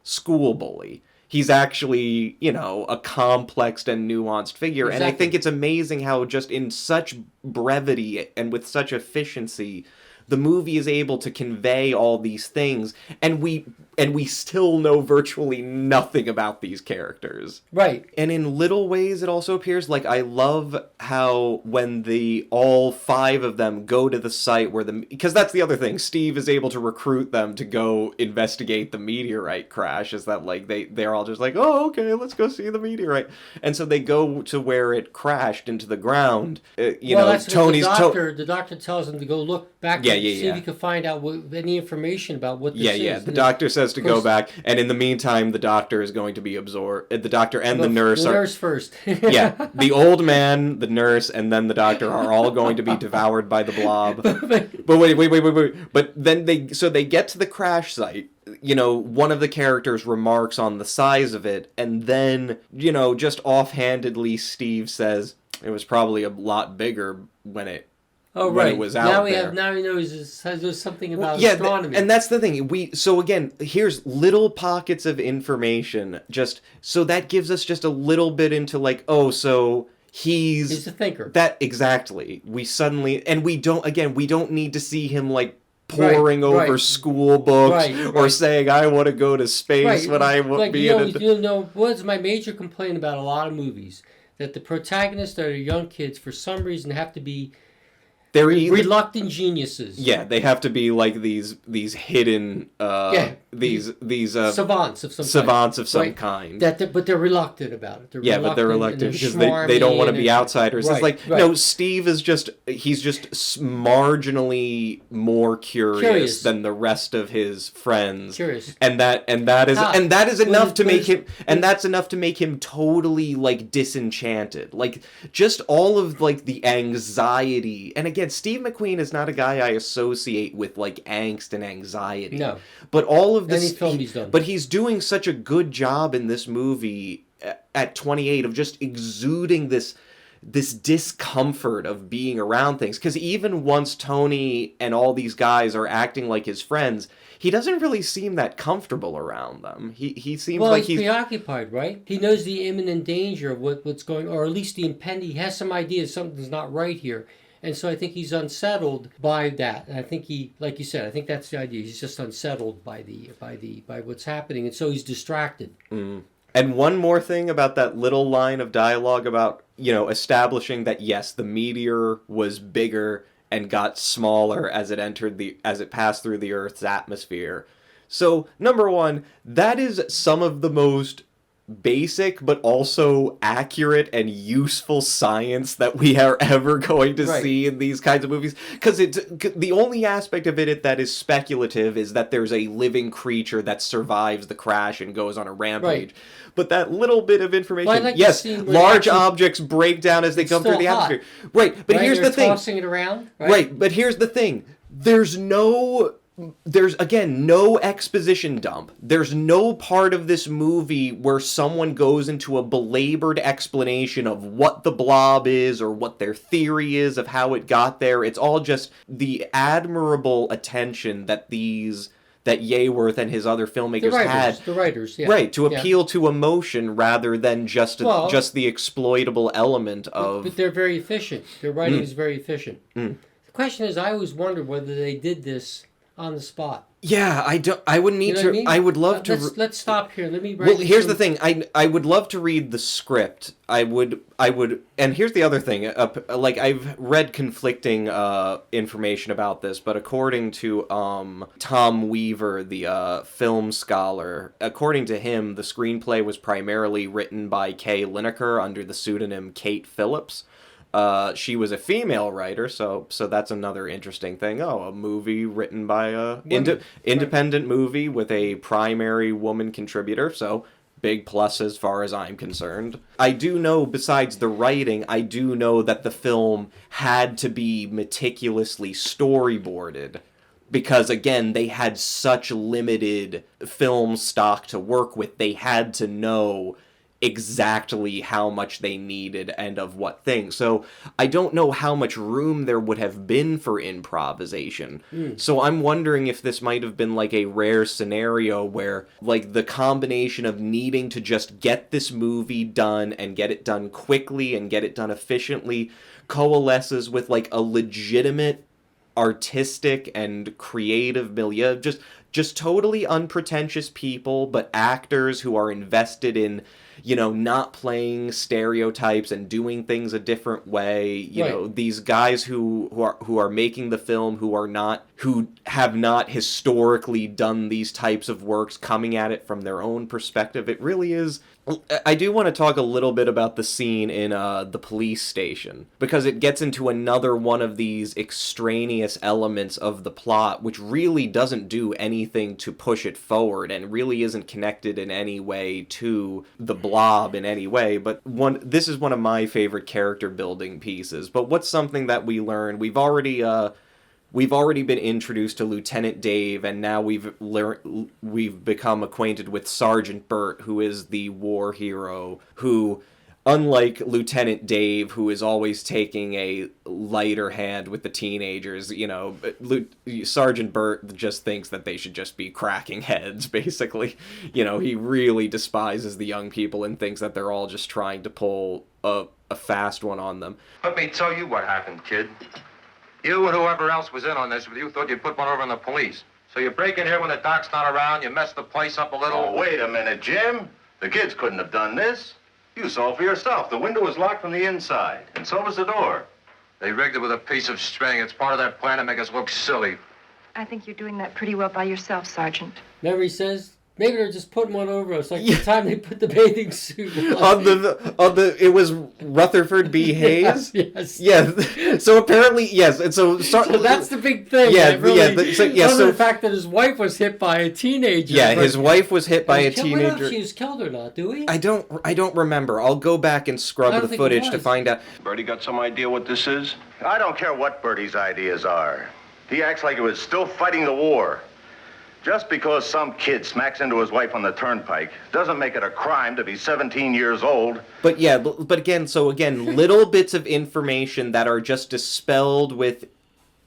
school bully. He's actually, a complex and nuanced figure. Exactly. And I think it's amazing how just in such brevity and with such efficiency, the movie is able to convey all these things, and we still know virtually nothing about these characters. Right. And in little ways, it also appears like, I love how when all 5 of them go to the site where because that's the other thing, Steve is able to recruit them to go investigate the meteorite crash, is that like they're all just like, oh, okay, let's go see the meteorite. And so they go to where it crashed into the ground. That's Tony's the doctor tells him to go look back see yeah. if he can find out any information about what this is. Yeah. The doctor says to go back, and in the meantime, the doctor is going to be absorbed. The doctor and the nurse The are... nurse first. Yeah, the old man, the nurse, and then the doctor are all going to be devoured by the blob. But wait. But then they get to the crash site. One of the characters remarks on the size of it, and then, just offhandedly, Steve says, it was probably a lot bigger when it was out there. Now he knows there's something about astronomy. And that's the thing. So again, here's little pockets of information. So that gives us just a little bit into like, so he's a thinker. That exactly. We don't need to see him like poring over school books or saying, I want to go to space when I want to be in it. What's my major complaint about a lot of movies? That the protagonists that are young kids, for some reason, have to be reluctant geniuses. Yeah, they have to be like these hidden these savants of some kind. But they're reluctant about it. They're reluctant because they don't want to be outsiders. It's like no, Steve is he's just marginally more curious than the rest of his friends. Curious. And that is enough to make him that's enough to make him totally like disenchanted. Like just all of like the anxiety. And again, Steve McQueen is not a guy I associate with like angst and anxiety. No. But all of this any film he's done. But he's doing such a good job in this movie at 28 of just exuding this discomfort of being around things. Because even once Tony and all these guys are acting like his friends, he doesn't really seem that comfortable around them. He seems like he's preoccupied, right? He knows the imminent danger of what's going, or at least the impending. He has some idea something's not right here. And so I think he's unsettled by that. And I think he, like you said, I think that's the idea. He's just unsettled by what's happening, and so he's distracted. Mm. And one more thing about that little line of dialogue about, establishing that yes, the meteor was bigger and got smaller as it passed through the Earth's atmosphere. So, number one, that is some of the most basic but also accurate and useful science that we are ever going to see in these kinds of movies. Because it's the only aspect of it that is speculative is that there's a living creature that survives the crash and goes on a rampage. But that little bit of information, yes, large objects break down as they come through the atmosphere. Right, but here's the thing. Tossing it around. Right, but here's the thing. There's again no exposition dump. There's no part of this movie where someone goes into a belabored explanation of what the blob is or what their theory is of how it got there. It's all just the admirable attention that Yeaworth and his other filmmakers had. The writers, yeah. Right, to appeal to emotion rather than just the exploitable element of... But they're very efficient. Their writing is very efficient. The question is, I always wondered whether they did this on the spot. Yeah, I would need to... I mean? I would love to... Let's stop here. Let me write... Well, here's the thing. I would love to read the script. I would... And here's the other thing. I've read conflicting information about this, but according to Tom Weaver, the film scholar, according to him, the screenplay was primarily written by Kay Lineker under the pseudonym Kate Phillips. She was a female writer, so that's another interesting thing. Oh, a movie written by a independent movie with a primary woman contributor, so big plus as far as I'm concerned. I do know, besides the writing, I do know that the film had to be meticulously storyboarded. Because, again, they had such limited film stock to work with, they had to know exactly how much they needed and of what thing. So I don't know how much room there would have been for improvisation. So I'm wondering if this might have been like a rare scenario where like the combination of needing to just get this movie done and get it done quickly and get it done efficiently coalesces with like a legitimate artistic and creative milieu, just totally unpretentious people, but actors who are invested in, you know, not playing stereotypes and doing things a different way. You know, these guys who are making the film who have not historically done these types of works, coming at it from their own perspective. It really is. I do want to talk a little bit about the scene in the police station, because it gets into another one of these extraneous elements of the plot, which really doesn't do anything to push it forward and really isn't connected in any way to the Blob in any way. But this is one of my favorite character building pieces. But what's something that we learn? We've already been introduced to Lieutenant Dave, and now we've become acquainted with Sergeant Burt, who is the war hero, who, unlike Lieutenant Dave, who is always taking a lighter hand with the teenagers, you know, Sergeant Burt just thinks that they should just be cracking heads, basically. You know, he really despises the young people and thinks that they're all just trying to pull a fast one on them. Let me tell you what happened, kid. You and whoever else was in on this with you thought you'd put one over on the police. So you break in here when the doc's not around, you mess the place up a little. Oh, wait a minute, Jim. The kids couldn't have done this. You saw for yourself. The window was locked from the inside, and so was the door. They rigged it with a piece of string. It's part of their plan to make us look silly. I think you're doing that pretty well by yourself, Sergeant. Remember, he says, maybe they're just putting one over us, like the time they put the bathing suit on. It was Rutherford B. Hayes? Yes. Yeah, so apparently, yes, and so that's the big thing. Yeah, really, so the fact that his wife was hit by a teenager. Yeah, his wife was hit by a teenager. We don't know if she was killed or not, do we? I don't remember. I'll go back and scrub the footage to find out. Bertie got some idea what this is? I don't care what Bertie's ideas are. He acts like he was still fighting the war. Just because some kid smacks into his wife on the turnpike doesn't make it a crime to be 17 years old. But yeah, but again, little bits of information that are just dispelled with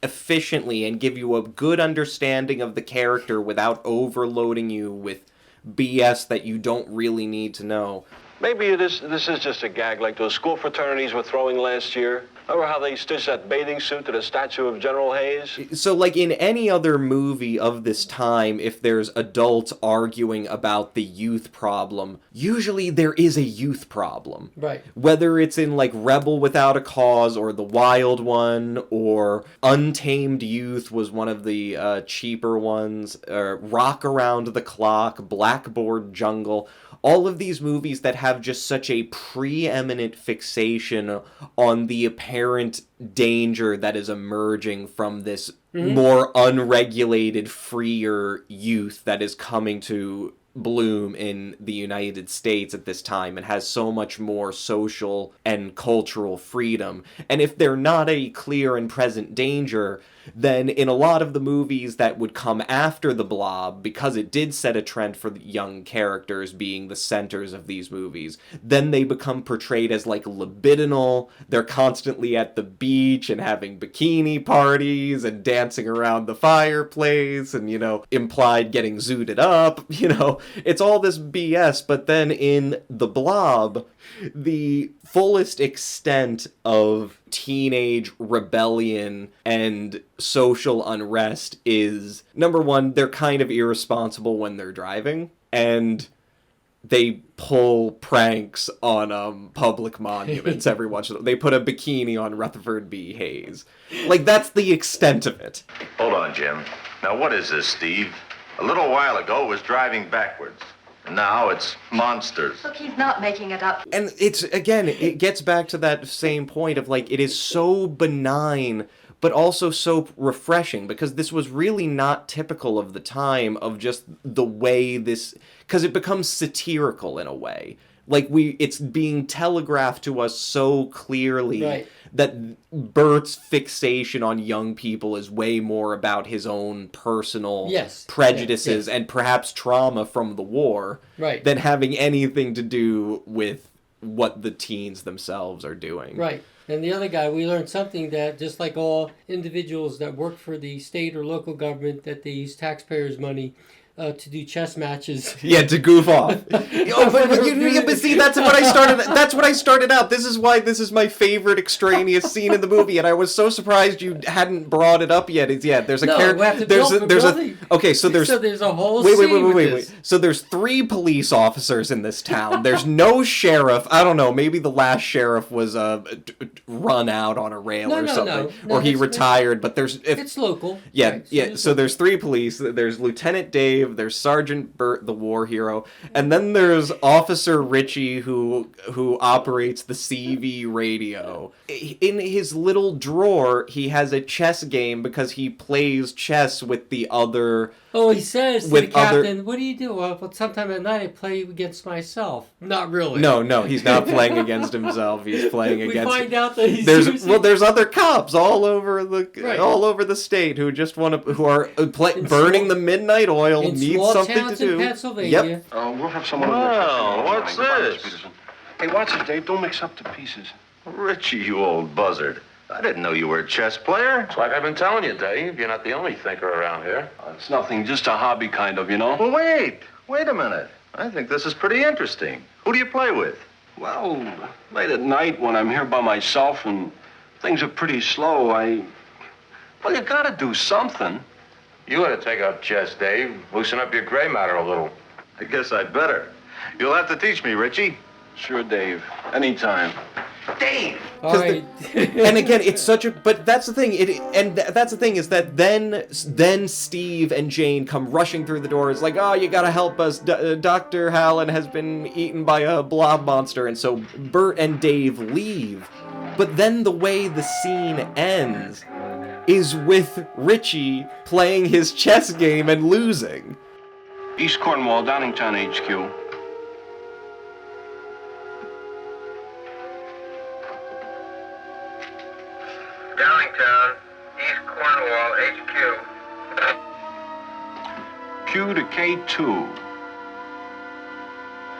efficiently and give you a good understanding of the character without overloading you with BS that you don't really need to know. Maybe this is just a gag like those school fraternities were throwing last year. Remember how they stitched that bathing suit to the statue of General Hayes? So, like in any other movie of this time, if there's adults arguing about the youth problem, usually there is a youth problem. Right. Whether it's in, like, Rebel Without a Cause, or The Wild One, or Untamed Youth was one of the cheaper ones, or Rock Around the Clock, Blackboard Jungle. all of these movies that have just such a preeminent fixation on the apparent danger that is emerging from this more unregulated, freer youth that is coming to bloom in the United States at this time and has so much more social and cultural freedom. And if they're not a clear and present danger, then in a lot of the movies that would come after The Blob, because it did set a trend for the young characters being the centers of these movies, then they become portrayed as like libidinal. They're constantly at the beach and having bikini parties and dancing around the fireplace and, you know, implied getting zooted up, you know. It's all this BS, but then in The Blob, the fullest extent of teenage rebellion and social unrest is, number one, they're kind of irresponsible when they're driving, and they pull pranks on public monuments every once in a while. They put a bikini on Rutherford B. Hayes. Like, that's the extent of it. Hold on, Jim. Now, what is this, Steve? A little while ago, it was driving backwards. Now it's monsters. Look, he's not making it up. And it's, again, it gets back to that same point of, like, it is so benign, but also so refreshing, because this was really not typical of the time of just the way this... Because it becomes satirical in a way. Like, it's being telegraphed to us so clearly that Bert's fixation on young people is way more about his own personal prejudices and perhaps trauma from the war than having anything to do with what the teens themselves are doing. Right. And the other guy, we learned something that just like all individuals that work for the state or local government, that they use taxpayers' money to do chess matches. Yeah, to goof off. But see, that's what I started. That's what I started out. This is why this is my favorite extraneous scene in the movie, and I was so surprised you hadn't brought it up yet. There's a character. So there's a whole wait. So there's 3 police officers in this town. There's no sheriff. I don't know. Maybe the last sheriff was run out on a rail or something, or he retired. But it's local. Yeah, right, so there's 3 police. There's Lieutenant Dave. There's Sergeant Bert, the war hero, and then there's Officer Richie, who operates the CV radio. In his little drawer, he has a chess game because he plays chess with the other... Oh, he says to the captain, what do you do? Well, sometime at night I play against myself. Not really. No, he's not playing against himself. He's playing against... We find out that he's there's other cops all over the state who just who are burning the midnight oil, need something to do. In Pennsylvania. Yep. We'll have someone... Well, what's this? Hey, watch it, Dave. Don't mix up the pieces. Richie, you old buzzard. I didn't know you were a chess player. It's like I've been telling you, Dave. You're not the only thinker around here. It's nothing, just a hobby kind of, you know? Well, wait a minute. I think this is pretty interesting. Who do you play with? Well, late at night when I'm here by myself and things are pretty slow, well, you gotta do something. You ought to take up chess, Dave. Loosen up your gray matter a little. I guess I'd better. You'll have to teach me, Richie. Sure, Dave. Anytime. Dave! And again, it's such a... But that's the thing. That's the thing is that then Steve and Jane come rushing through the doors like, oh, you gotta help us. Dr. Hallen has been eaten by a blob monster. And so Bert and Dave leave. But then the way the scene ends is with Richie playing his chess game and losing. East Cornwall, Downingtown HQ. Downingtown, East Cornwall, HQ. Q to K2.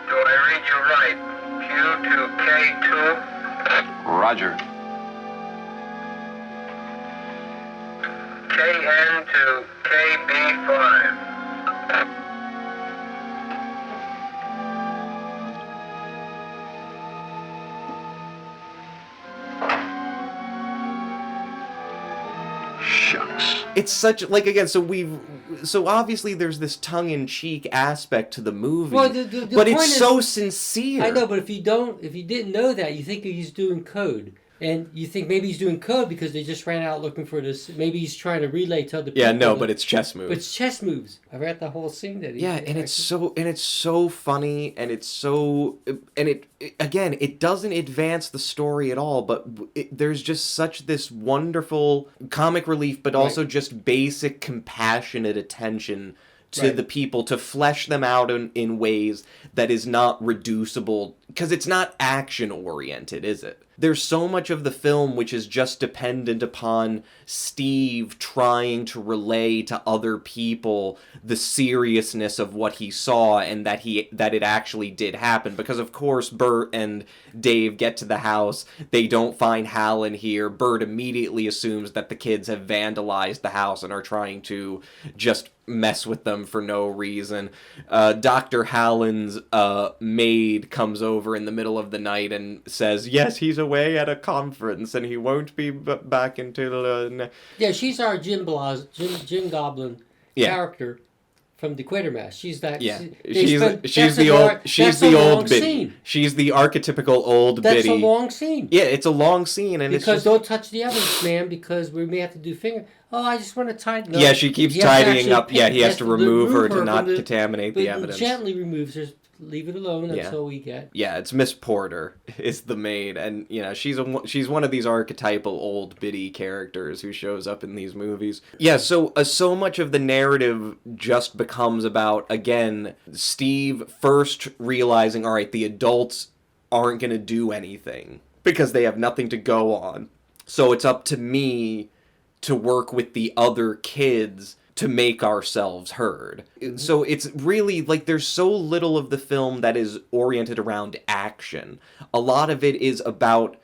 Do I read you right? Q to K2? Roger. KN to KB5. Shucks. It's such, like, again, so obviously there's this tongue-in-cheek aspect to the movie, well, but it's so sincere. I know, but if you didn't know that, you think he's doing code. And you think maybe he's doing code because they just ran out looking for this. Maybe he's trying to relay to other people. Yeah, no, but it's chess moves. But it's chess moves. I read the whole scene that he. Yeah, and it's so funny, and it's so, and it again, it doesn't advance the story at all. But there's just such this wonderful comic relief, but also just basic compassionate attention to the people, to flesh them out in ways that is not reducible, because it's not action oriented, is it? There's so much of the film which is just dependent upon Steve trying to relay to other people the seriousness of what he saw, and that it actually did happen. Because of course Bert and Dave get to the house, they don't find Hal in here. Bert immediately assumes that the kids have vandalized the house and are trying to just mess with them for no reason. Dr. Hallen's maid comes over in the middle of the night and says, yes, he's away at a conference and he won't be back until... Yeah, she's our Jim Goblin character from the Quatermass. She's that. Yeah, she's the old biddy. She's the archetypical old biddy. That's a long scene. Yeah, it's a long scene, and because it's just... don't touch the evidence, man, because we may have to do finger. Oh, I just want to tighten up. Yeah, she keeps tidying up. Yeah, he has to remove her to not contaminate the evidence. Gently removes her. Leave it alone until we get... Yeah, it's Miss Porter is the maid, and she's one of these archetypal old biddy characters who shows up in these movies. Yeah, so much of the narrative just becomes about, again, Steve first realizing, all right, the adults aren't going to do anything because they have nothing to go on. So it's up to me to work with the other kids to make ourselves heard. So it's really, like, there's so little of the film that is oriented around action. A lot of it is about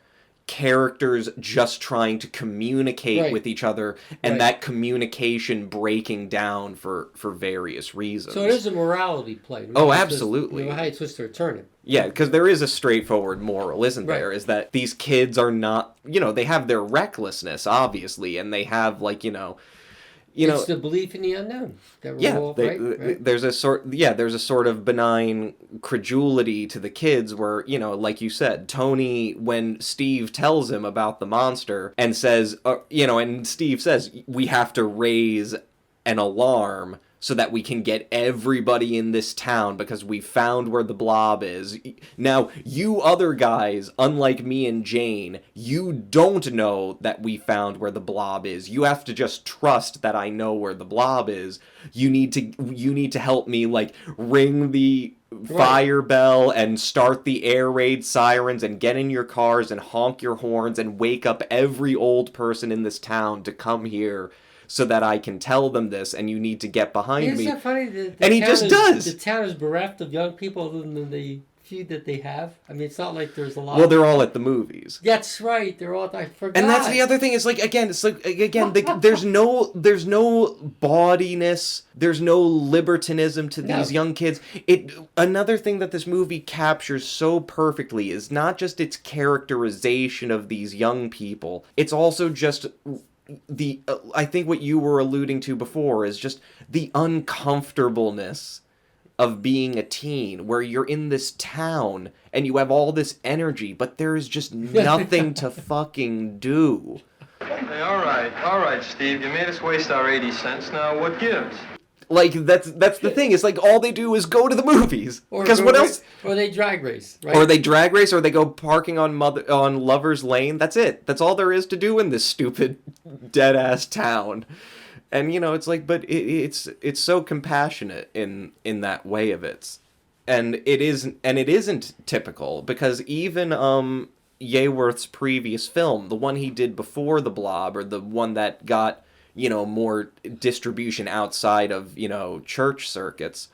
characters just trying to communicate with each other, and that communication breaking down for various reasons. So it is a morality play. Oh, absolutely. How you twist or turn it. Yeah, because there is a straightforward moral, isn't there? Is that these kids are not, they have their recklessness, obviously, and they have, like, it's the belief in the unknown. There's a sort of benign credulity to the kids where, like you said, Tony, when Steve tells him about the monster and says, and Steve says, we have to raise an alarm so that we can get everybody in this town because we found where the Blob is. Now, you other guys, unlike me and Jane, you don't know that we found where the Blob is. You have to just trust that I know where the Blob is. You need to help me, like, ring the fire bell and start the air raid sirens and get in your cars and honk your horns and wake up every old person in this town to come here so that I can tell them this, and you need to get behind me. Isn't that funny? And he just does. The town is bereft of young people other than the few that they have. I mean, it's not like there's a lot. Well, they're all at the movies. That's right. They're all. I forgot. And that's the other thing. There's no bawdiness. There's no libertinism to these young kids. Another thing that this movie captures so perfectly is not just its characterization of these young people. It's also just I think what you were alluding to before is just the uncomfortableness of being a teen, where you're in this town and you have all this energy, but there is just nothing to fucking do. Hey, all right, Steve, you made us waste our 80 cents. Now, what gives? Like, that's the thing. It's like all they do is go to the movies. Because what else? Or they drag race, right? Or they drag race, or they go parking on Lover's Lane. That's it. That's all there is to do in this stupid, dead-ass town. And, it's like, but it's so compassionate in that way of it. And it isn't typical, because even Yeworth's previous film, the one he did before The Blob, or the one that got more distribution outside of, church circuits,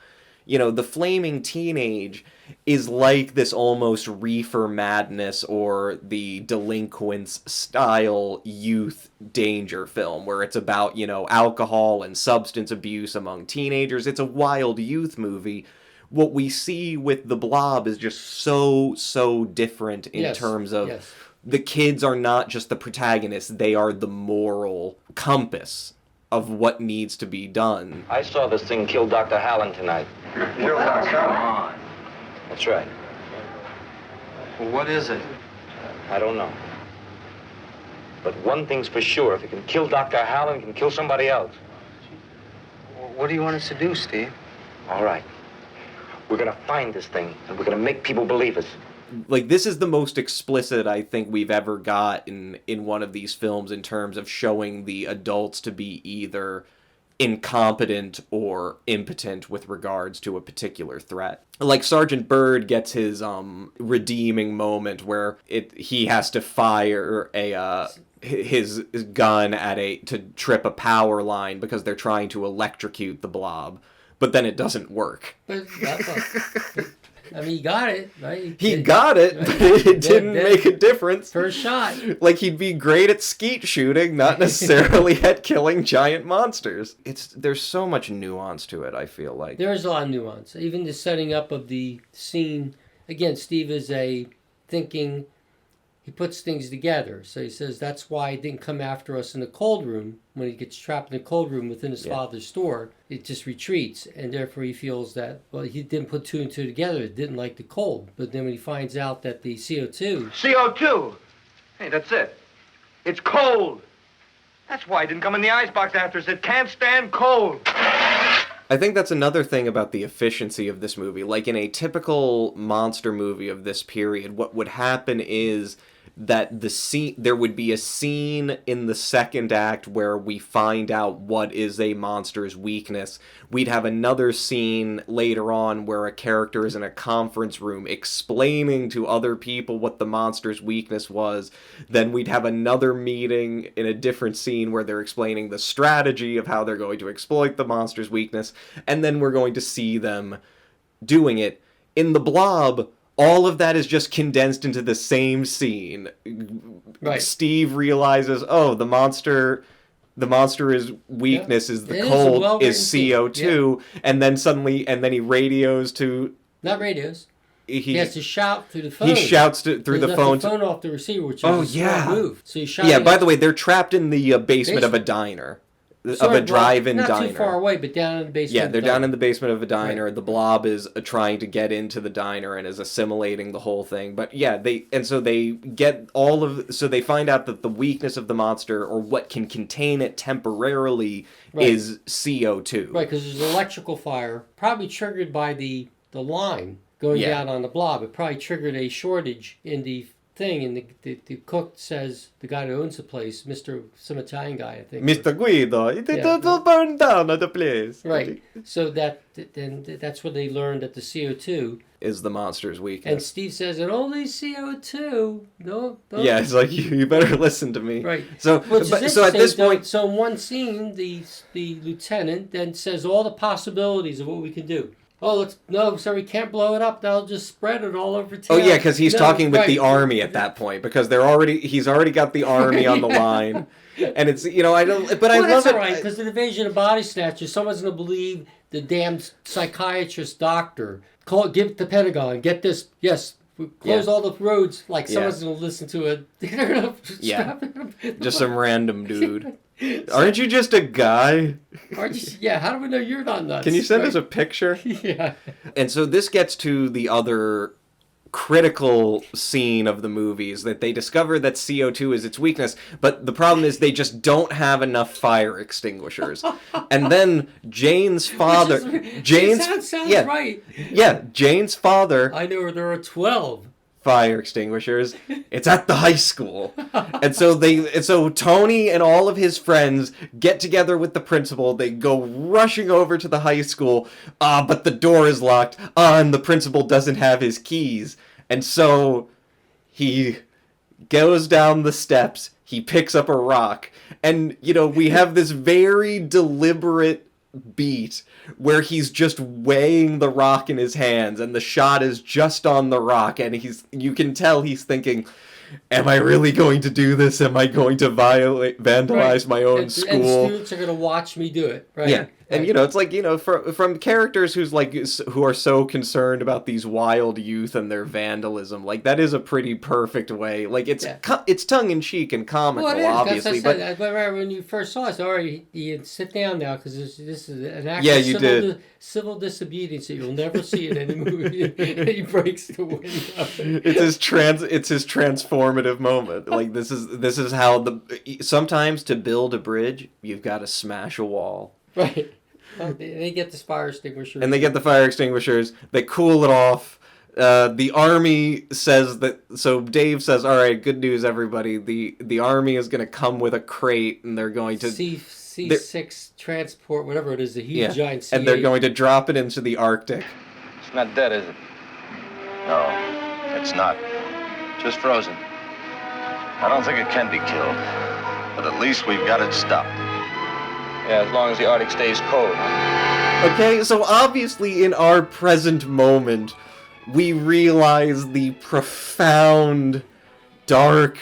the flaming teenage is like this almost reefer madness or the delinquents style youth danger film where it's about, alcohol and substance abuse among teenagers. It's a wild youth movie. What we see with The Blob is just so different in terms of the kids are not just the protagonists, they are the moral compass of what needs to be done. I saw this thing kill Dr. Hallen tonight. Kill Dr. Hallen? That's right. Well, what is it? I don't know. But one thing's for sure, if it can kill Dr. Hallen, it can kill somebody else. What do you want us to do, Steve? All right. We're gonna find this thing, and we're gonna make people believe us. Like, this is the most explicit I think we've ever got in one of these films in terms of showing the adults to be either incompetent or impotent with regards to a particular threat. Like, Sergeant Byrd gets his redeeming moment where he has to fire his gun to trip a power line because they're trying to electrocute the Blob, but then it doesn't work. But I mean, he got it, right? He got it, but it didn't make a difference. First shot. Like, he'd be great at skeet shooting, not necessarily at killing giant monsters. There's so much nuance to it, I feel like. There is a lot of nuance. Even the setting up of the scene. Again, Steve is he puts things together. So he says that's why he didn't come after us in the cold room. When he gets trapped in the cold room within his father's store, it just retreats. And therefore he feels that, well, he didn't put two and two together. He didn't like the cold. But then when he finds out that the CO2... CO2? Hey, that's it. It's cold. That's why he didn't come in the icebox after us. It can't stand cold. I think that's another thing about the efficiency of this movie. Like, in a typical monster movie of this period, what would happen is that there would be a scene in the second act where we find out what is a monster's weakness. We'd have another scene later on where a character is in a conference room explaining to other people what the monster's weakness was. Then we'd have another meeting in a different scene where they're explaining the strategy of how they're going to exploit the monster's weakness. And then we're going to see them doing it. In The Blob, all of that is just condensed into the same scene. Right. Steve realizes, oh, the monster's weakness is the cold, is CO2, and then he radios to... Not radios. He has to shout through the phone. He shouts through the phone. The phone off the receiver, which is a move. So he's shouting. Yeah, by the way, they're trapped in the basement of a diner. Of a drive-in diner. Not too far away, but down in the basement. Yeah, they're down in the basement of a diner. Right. The Blob is trying to get into the diner and is assimilating the whole thing. But yeah, they find out that the weakness of the monster, or what can contain it temporarily, is CO2. Right, because there's an electrical fire, probably triggered by the line going down on the Blob. It probably triggered a shortage in the thing, and the cook says, the guy who owns the place, some Italian guy, I think. Mr. Guido, it'll burn down at the place. Right. So that's when they learned that the CO2 is the monster's weakness. And Steve says, and only CO2. No. Yeah, it's like, you better listen to me. Right. So at this point... So in one scene, the lieutenant then says all the possibilities of what we can do. Oh, we can't blow it up. They'll just spread it all over town. Oh yeah, because he's talking with the army at that point, because he's already got the army on the line, and it's I don't. But I love that's it. All right, because the invasion of body snatchers, someone's gonna believe the damn psychiatrist doctor. Give the Pentagon. Get this. Yes. Close all the roads. Like someone's gonna listen to it. Just some random dude. Aren't you just a guy? How do we know you're not nuts? Can you send us a picture? Yeah. And so this gets to the other critical scene of the movies, that they discover that CO2 is its weakness, but the problem is they just don't have enough fire extinguishers. And then Jane's father... Sounds right. Yeah, Jane's father... I know where there are 12. Fire extinguishers. It's at the high school. And so Tony and all of his friends get together with the principal. They go rushing over to the high school. But the door is locked. And the principal doesn't have his keys. And so he goes down the steps. He picks up a rock. And, we have this very deliberate beat where he's just weighing the rock in his hands, and the shot is just on the rock, and you can tell he's thinking, am I really going to do this? Am I going to vandalize my own school? And students are going to watch me do it, right? Yeah. And, it's like, from characters who are so concerned about these wild youth and their vandalism, like, that is a pretty perfect way. Like, it's tongue-in-cheek and comical, obviously. But when you first saw it, all right, you sit down now, because this is an act of civil disobedience that you'll never see in any movie. He breaks the window. It's his transforming transformative moment. Like, this is how sometimes to build a bridge, you've got to smash a wall. Right. Well, they get the fire extinguishers. And they get the fire extinguishers. They cool it off. The army says that. So Dave says, "All right, good news, everybody. The army is going to come with a crate, and they're going to C6 transport, whatever it is, the huge giant C8. And they're going to drop it into the Arctic." It's not dead, is it? No, it's not. Just frozen. I don't think it can be killed, but at least we've got it stopped. Yeah, as long as the Arctic stays cold, huh? Okay, so obviously in our present moment, we realize the profound, dark,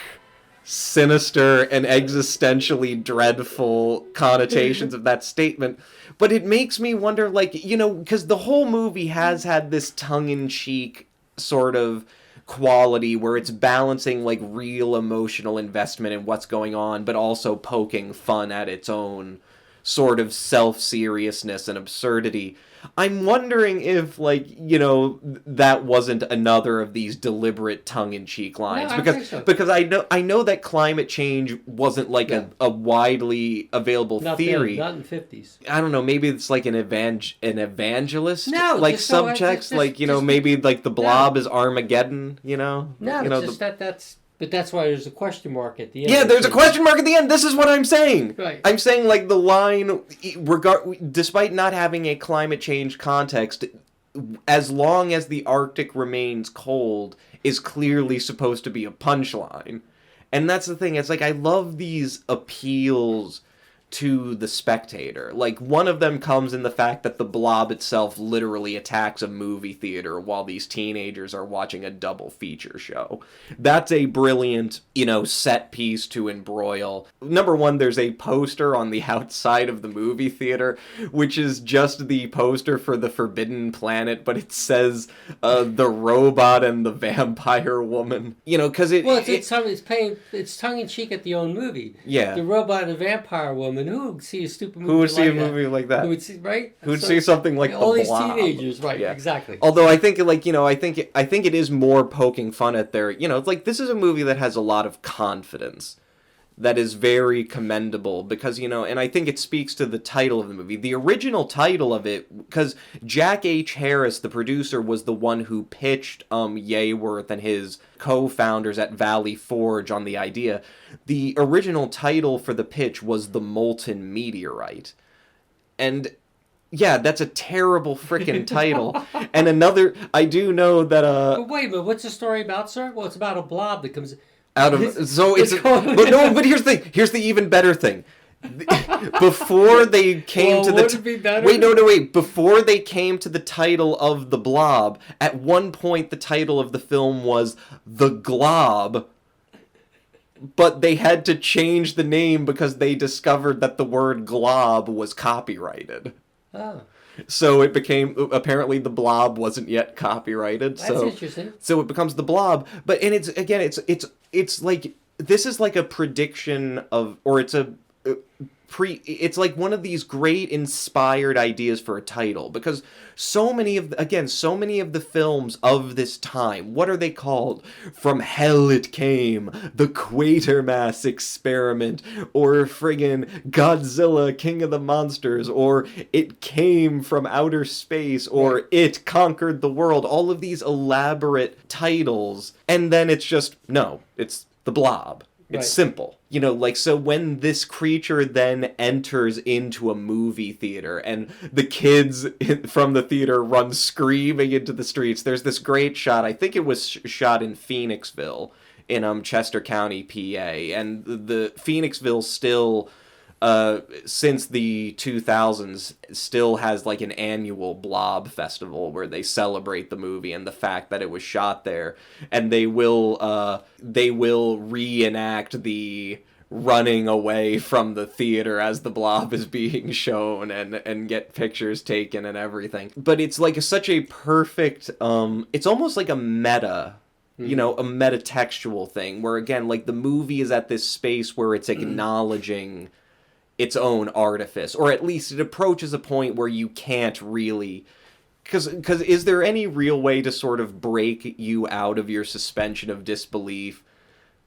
sinister, and existentially dreadful connotations of that statement. But it makes me wonder, like, because the whole movie has had this tongue-in-cheek sort of quality where it's balancing, like, real emotional investment in what's going on, but also poking fun at its own sort of self-seriousness and absurdity. I'm wondering if, like, that wasn't another of these deliberate tongue-in-cheek lines. No, because I know that climate change wasn't like a widely available theory. Not in the 50s. I don't know, maybe it's like an evangelist like subtext, maybe like the Blob is Armageddon, No, it's just But that's why there's a question mark at the end. Yeah, there's a question mark at the end. This is what I'm saying. Right. I'm saying, like, the line, despite not having a climate change context, as long as the Arctic remains cold, is clearly supposed to be a punchline. And that's the thing. It's like, I love these appeals to the spectator. Like, one of them comes in the fact that the Blob itself literally attacks a movie theater while these teenagers are watching a double feature show. That's a brilliant, set piece to embroil. Number one, there's a poster on the outside of the movie theater, which is just the poster for the Forbidden Planet, but it says the robot and the vampire woman. Because it's tongue-in-cheek at the own movie. Yeah. The robot and the vampire woman. Who would see a stupid movie? Who would see a movie like that? Who would see, right? Who would see something like all the these Blob? Teenagers, right? Yeah. Exactly. Although I think, I think it is more poking fun at their, it's like, this is a movie that has a lot of confidence. That is very commendable because, and I think it speaks to the title of the movie. The original title of it, because Jack H. Harris, the producer, was the one who pitched Yeaworth and his co-founders at Valley Forge on the idea. The original title for the pitch was The Molten Meteorite. And yeah, that's a terrible frickin' title. And I do know that But wait a minute, what's the story about, sir? Well, it's about a blob that comes out of but here's the even better thing. Before they came to the before they came to the title of the Blob, at one point the title of the film was The Glob, but they had to change the name because they discovered that the word glob was copyrighted. Oh. So it became, apparently the Blob wasn't yet copyrighted. That's interesting. So it becomes the Blob. But, and it's like, this is like a prediction of, or it's it's like one of these great inspired ideas for a title, because so many of the films of this time, what are they called? From Hell It Came, The Quatermass Experiment, or friggin' Godzilla, King of the Monsters, or It Came from Outer Space, or It Conquered the World, all of these elaborate titles, and then it's just, no, it's the Blob. It's simple. So when this creature then enters into a movie theater and the kids from the theater run screaming into the streets, there's this great shot. I think it was shot in Phoenixville in Chester County, PA. And the Phoenixville still, since the 2000s, still has like an annual Blob festival where they celebrate the movie and the fact that it was shot there, and they will reenact the running away from the theater as the Blob is being shown and get pictures taken and everything. But it's like such a perfect, it's almost like a meta, a metatextual thing where, again, like the movie is at this space where it's acknowledging its own artifice, or at least it approaches a point where you can't really, because is there any real way to sort of break you out of your suspension of disbelief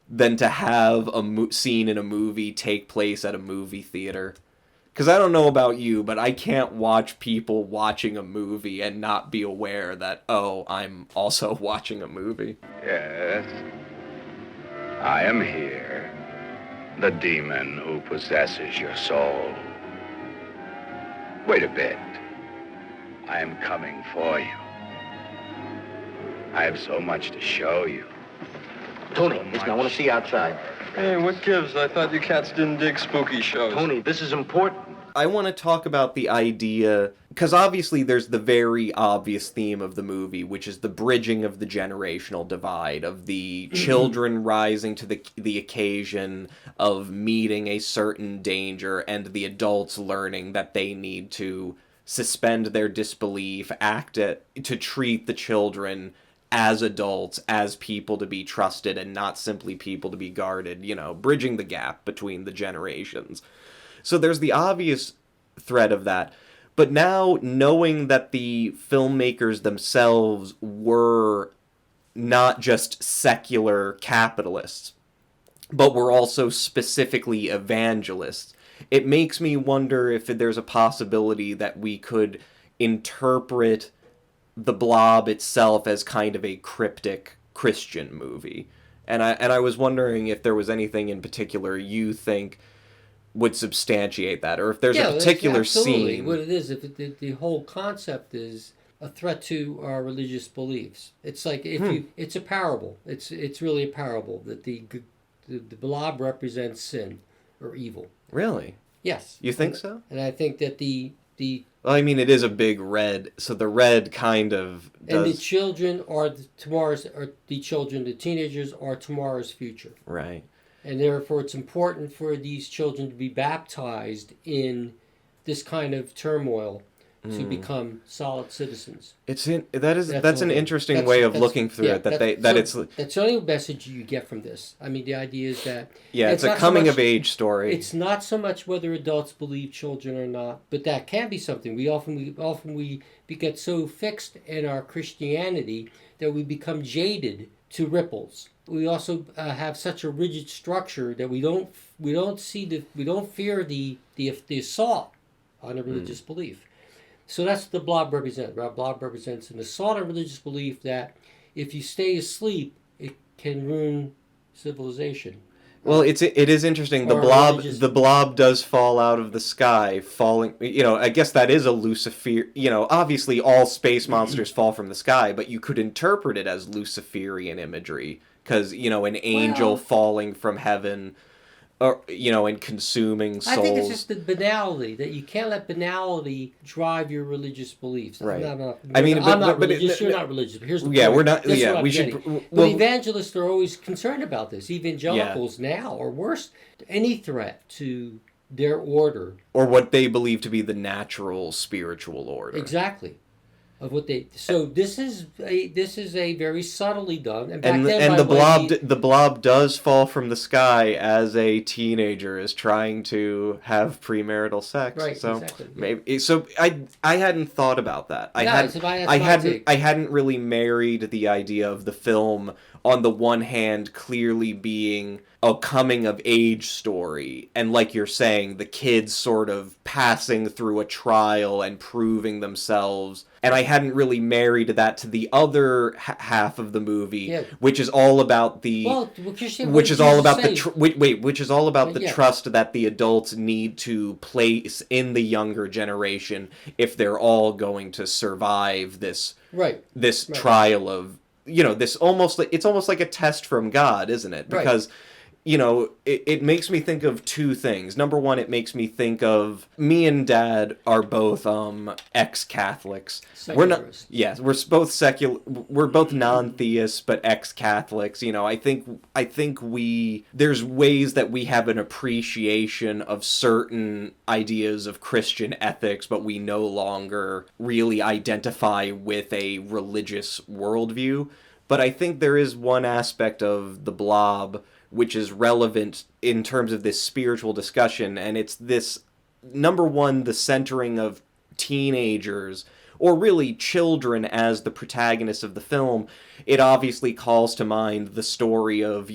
than to have a scene in a movie take place at a movie theater. Because I don't know about you, but I can't watch people watching a movie and not be aware that, oh, I'm also watching a movie. Yes, I am here, the demon who possesses your soul. Wait a bit. I am coming for you. I have so much to show you. Tony, listen, I want to see you outside. Hey, what gives? I thought you cats didn't dig spooky shows. Tony, this is important. I want to talk about the idea, because obviously there's the very obvious theme of the movie, which is the bridging of the generational divide, of the children rising to the occasion of meeting a certain danger, and the adults learning that they need to suspend their disbelief, to treat the children as adults, as people to be trusted, and not simply people to be guarded, bridging the gap between the generations. So there's the obvious thread of that. But now, knowing that the filmmakers themselves were not just secular capitalists, but were also specifically evangelists, it makes me wonder if there's a possibility that we could interpret the Blob itself as kind of a cryptic Christian movie. And I was wondering if there was anything in particular you think would substantiate that, or if there's a particular scene. What it is, if the whole concept is a threat to our religious beliefs. It's like it's a parable. It's really a parable that the Blob represents sin or evil. Really? Yes. You think so? And I think that the well, I mean, it is a big red, so the red kind of does... And the children are the teenagers are tomorrow's future. Right. And therefore, it's important for these children to be baptized in this kind of turmoil to become solid citizens. That's an interesting way of looking through it. That's the only message you get from this. I mean, the idea is that it's a coming of age story. It's not so much whether adults believe children or not, but that can be something. We often get so fixed in our Christianity that we become jaded to ripples. We also have such a rigid structure that we don't fear the assault on a religious belief. So that's what the Blob represents. Blob represents an assault on religious belief that if you stay asleep, it can ruin civilization. Well, it is interesting. The blob does fall out of the sky, falling. I guess that is a Lucifer. Obviously all space monsters fall from the sky, but you could interpret it as Luciferian imagery, because an angel falling from heaven, or and consuming souls. I think it's just the banality that you can't let banality drive your religious beliefs. Right. I'm not religious. You're not religious. But here's the point. We're not. That's yeah, what we I'm should. Getting. But evangelists are always concerned about this. Evangelicals now are worse. Any threat to their order, or what they believe to be the natural spiritual order. Exactly. Of what they this is a very subtly done, and the blob does fall from the sky as a teenager is trying to have premarital sex. Right, so exactly. Maybe so. I hadn't thought about that. I hadn't really married the idea of the film on the one hand clearly being a coming of age story, and like you're saying, the kids sort of passing through a trial and proving themselves. And I hadn't really married that to the other half of the movie, which is all about the trust that the adults need to place in the younger generation if they're all going to survive this trial of this it's almost like a test from God, isn't it? Because it makes me think of two things. Number one, it makes me think of me and Dad are both ex-Catholics. We're not. Yes, we're both secular. We're both non-theists, but ex-Catholics. I think there's ways that we have an appreciation of certain ideas of Christian ethics, but we no longer really identify with a religious worldview. But I think there is one aspect of the Blob which is relevant in terms of this spiritual discussion, and it's this, number one, the centering of teenagers, or really children as the protagonists of the film. It obviously calls to mind the story of,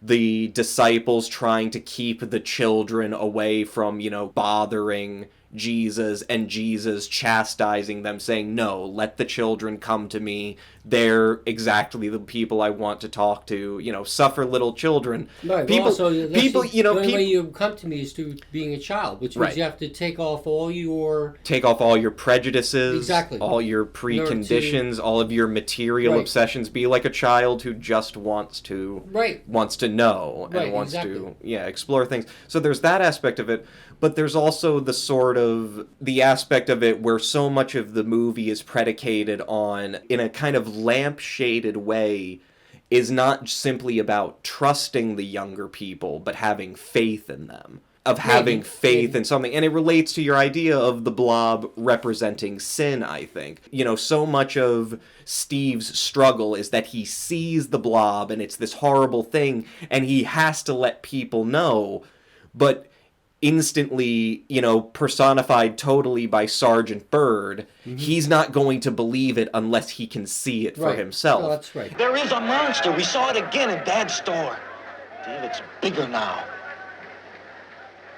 the disciples trying to keep the children away from, bothering Jesus, and Jesus chastising them, saying, no, let the children come to me. They're exactly the people I want to talk to. Suffer little children. Right. The only way you come to me is through being a child, which means you have to take off all your prejudices, exactly, all your preconditions, all of your material obsessions. Be like a child who just wants to know and wants to explore things. So there's that aspect of it. But there's also the aspect of it where so much of the movie is predicated on, in a kind of lamp-shaded way, is not simply about trusting the younger people, but having faith in them. Having faith in something. And it relates to your idea of the Blob representing sin, I think. So much of Steve's struggle is that he sees the Blob, and it's this horrible thing, and he has to let people know, but instantly, personified totally by Sergeant Byrd, he's not going to believe it unless he can see it for himself. Oh, that's right. There is a monster. We saw it again in Dad's store. Dave, it's bigger now.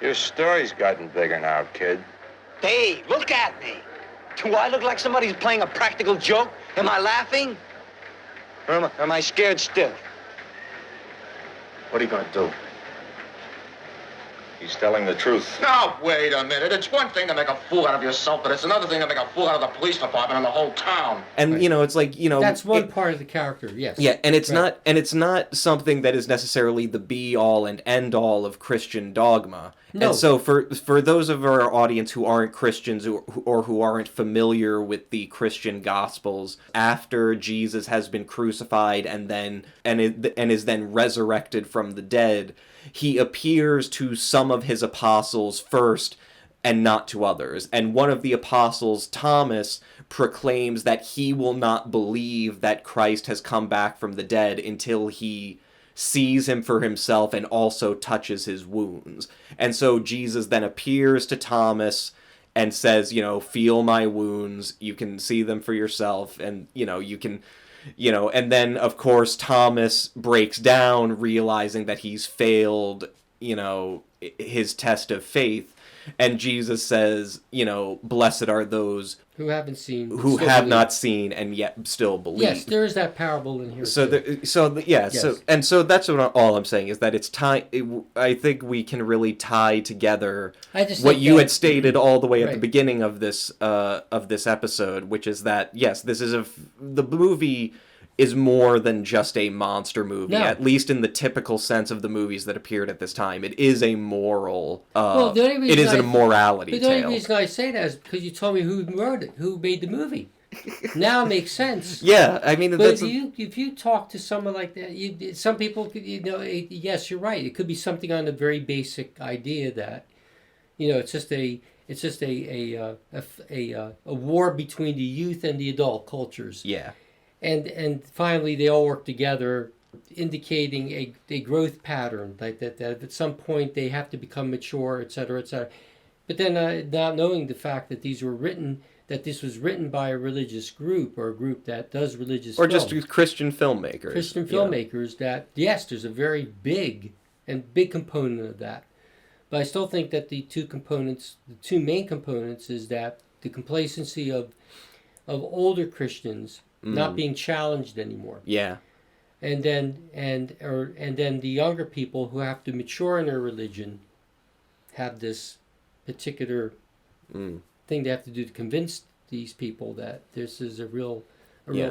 Your story's gotten bigger now, kid. Dave, look at me. Do I look like somebody who's playing a practical joke? Am I laughing? Or am I scared stiff? What are you gonna do? He's telling the truth. Now, wait a minute. It's one thing to make a fool out of yourself, but it's another thing to make a fool out of the police department and the whole town. And, it's like, that's one part of the character, yes. Yeah, and it's not something that is necessarily the be-all and end-all of Christian dogma. No. And so for those of our audience who aren't Christians or who aren't familiar with the Christian Gospels, after Jesus has been crucified and is then resurrected from the dead, he appears to some of his apostles first and not to others. And one of the apostles, Thomas, proclaims that he will not believe that Christ has come back from the dead until he sees him for himself and also touches his wounds. And so Jesus then appears to Thomas and says, feel my wounds, you can see them for yourself, and, you can... and then, of course, Thomas breaks down, realizing that he's failed, his test of faith. And Jesus says, blessed are those who haven't seen, who have not seen and yet still believe. Yes, there is that parable in here. So that's all I'm saying is that it's I think we can really tie together what you had stated all the way at the beginning of this episode, which is that yes, the movie is more than just a monster movie, at least in the typical sense of the movies that appeared at this time. It is a moral, it is a morality tale. The only reason I say that is because you told me who wrote it, who made the movie. Now it makes sense. Yeah, I mean... But if you talk to someone like that, some people, yes, you're right. It could be something on the very basic idea that, it's just a war between the youth and the adult cultures. Yeah. And finally, they all work together, indicating a growth pattern, like that at some point they have to become mature, et cetera, et cetera. But then not knowing the fact that this was written by a religious group or a group that does religious or film. Just Christian filmmakers. Christian filmmakers that, yes, there's a very big component of that. But I still think that the two main components is that the complacency of older Christians not being challenged anymore. Yeah. And then the younger people who have to mature in their religion have this particular thing they have to do to convince these people that this is a real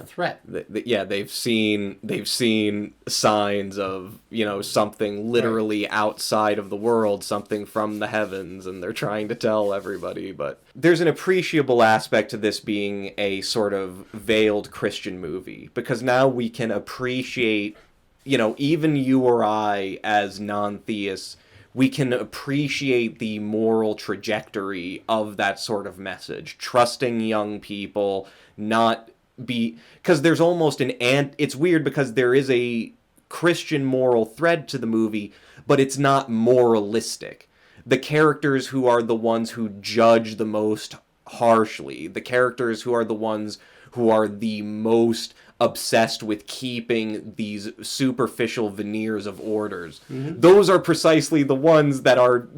threat. They've seen signs of, something literally outside of the world, something from the heavens, and they're trying to tell everybody. But there's an appreciable aspect to this being a sort of veiled Christian movie, because now we can appreciate, even you or I as non-theists, we can appreciate the moral trajectory of that sort of message. Trusting young people, because there's almost it's weird because there is a Christian moral thread to the movie, but it's not moralistic. The characters who are the ones who judge the most harshly, the characters who are the ones who are the most obsessed with keeping these superficial veneers of orders. Those are precisely the ones that are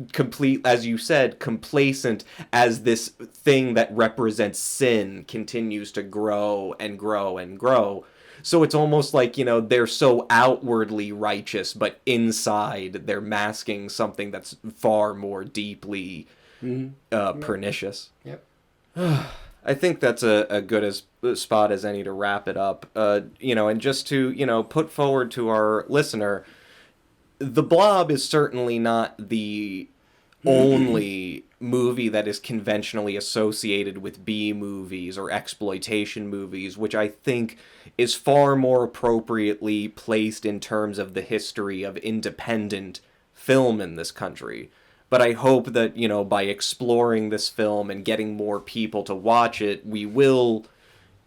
as you said, complacent as this thing that represents sin continues to grow and grow and grow. So it's almost like, they're so outwardly righteous, but inside they're masking something that's far more deeply pernicious. Yep. I think that's a good spot as any to wrap it up. And just to, put forward to our listener, The Blob is certainly not the only movie that is conventionally associated with B movies or exploitation movies, which I think is far more appropriately placed in terms of the history of independent film in this country. But I hope that, by exploring this film and getting more people to watch it, we will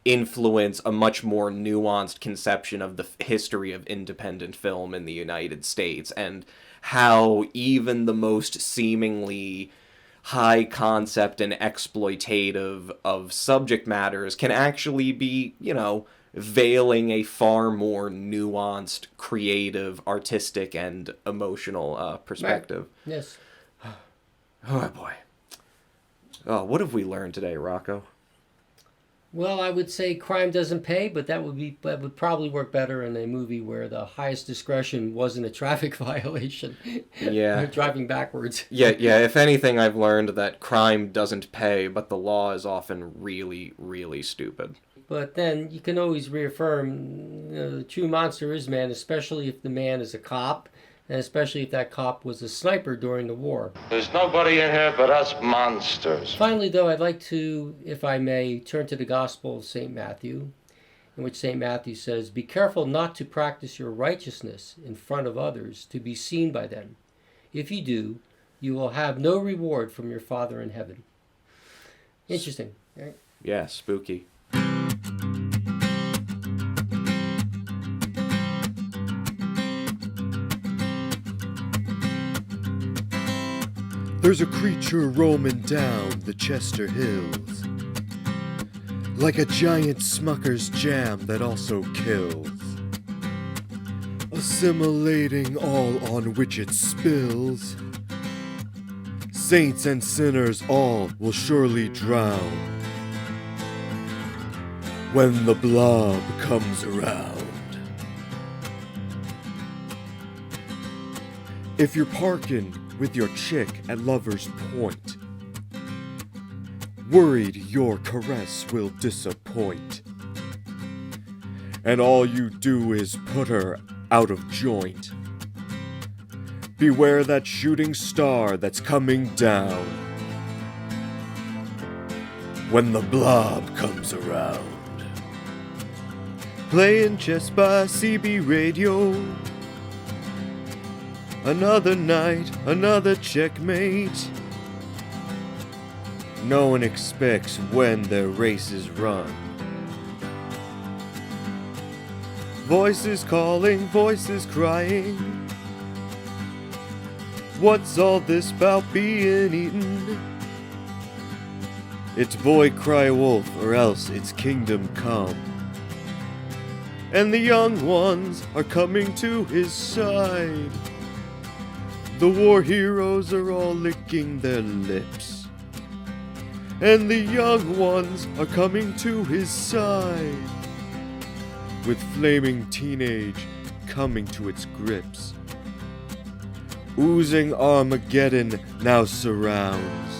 influence a much more nuanced conception of the history of independent film in the United States, and how even the most seemingly high concept and exploitative of subject matters can actually be, veiling a far more nuanced, creative, artistic, and emotional perspective. Right. Yes. Oh, boy. Oh, what have we learned today, Rocco? Well, I would say crime doesn't pay, but that would probably work better in a movie where the highest discretion wasn't a traffic violation. Yeah. Driving backwards. Yeah. If anything, I've learned that crime doesn't pay, but the law is often really, really stupid. But then you can always reaffirm the true monster is man, especially if the man is a cop, and especially if that cop was a sniper during the war. There's nobody in here but us monsters. Finally, though, I'd like to, if I may, turn to the Gospel of St. Matthew, in which St. Matthew says, "Be careful not to practice your righteousness in front of others to be seen by them. If you do, you will have no reward from your Father in heaven." Interesting, right? Yeah, spooky. There's a creature roaming down the Chester Hills, like a giant Smucker's jam that also kills, assimilating all on which it spills. Saints and sinners all will surely drown when the blob comes around. If you're parking with your chick at Lover's Point, worried your caress will disappoint, and all you do is put her out of joint, beware that shooting star that's coming down when the blob comes around. Playing chess by CB radio, another night, another checkmate. No one expects when their race is run. Voices calling, voices crying. What's all this about being eaten? It's boy cry wolf, or else it's kingdom come. And the young ones are coming to his side. The war heroes are all licking their lips, and the young ones are coming to his side, with flaming teenage coming to its grips. Oozing Armageddon now surrounds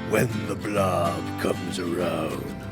when the blob comes around.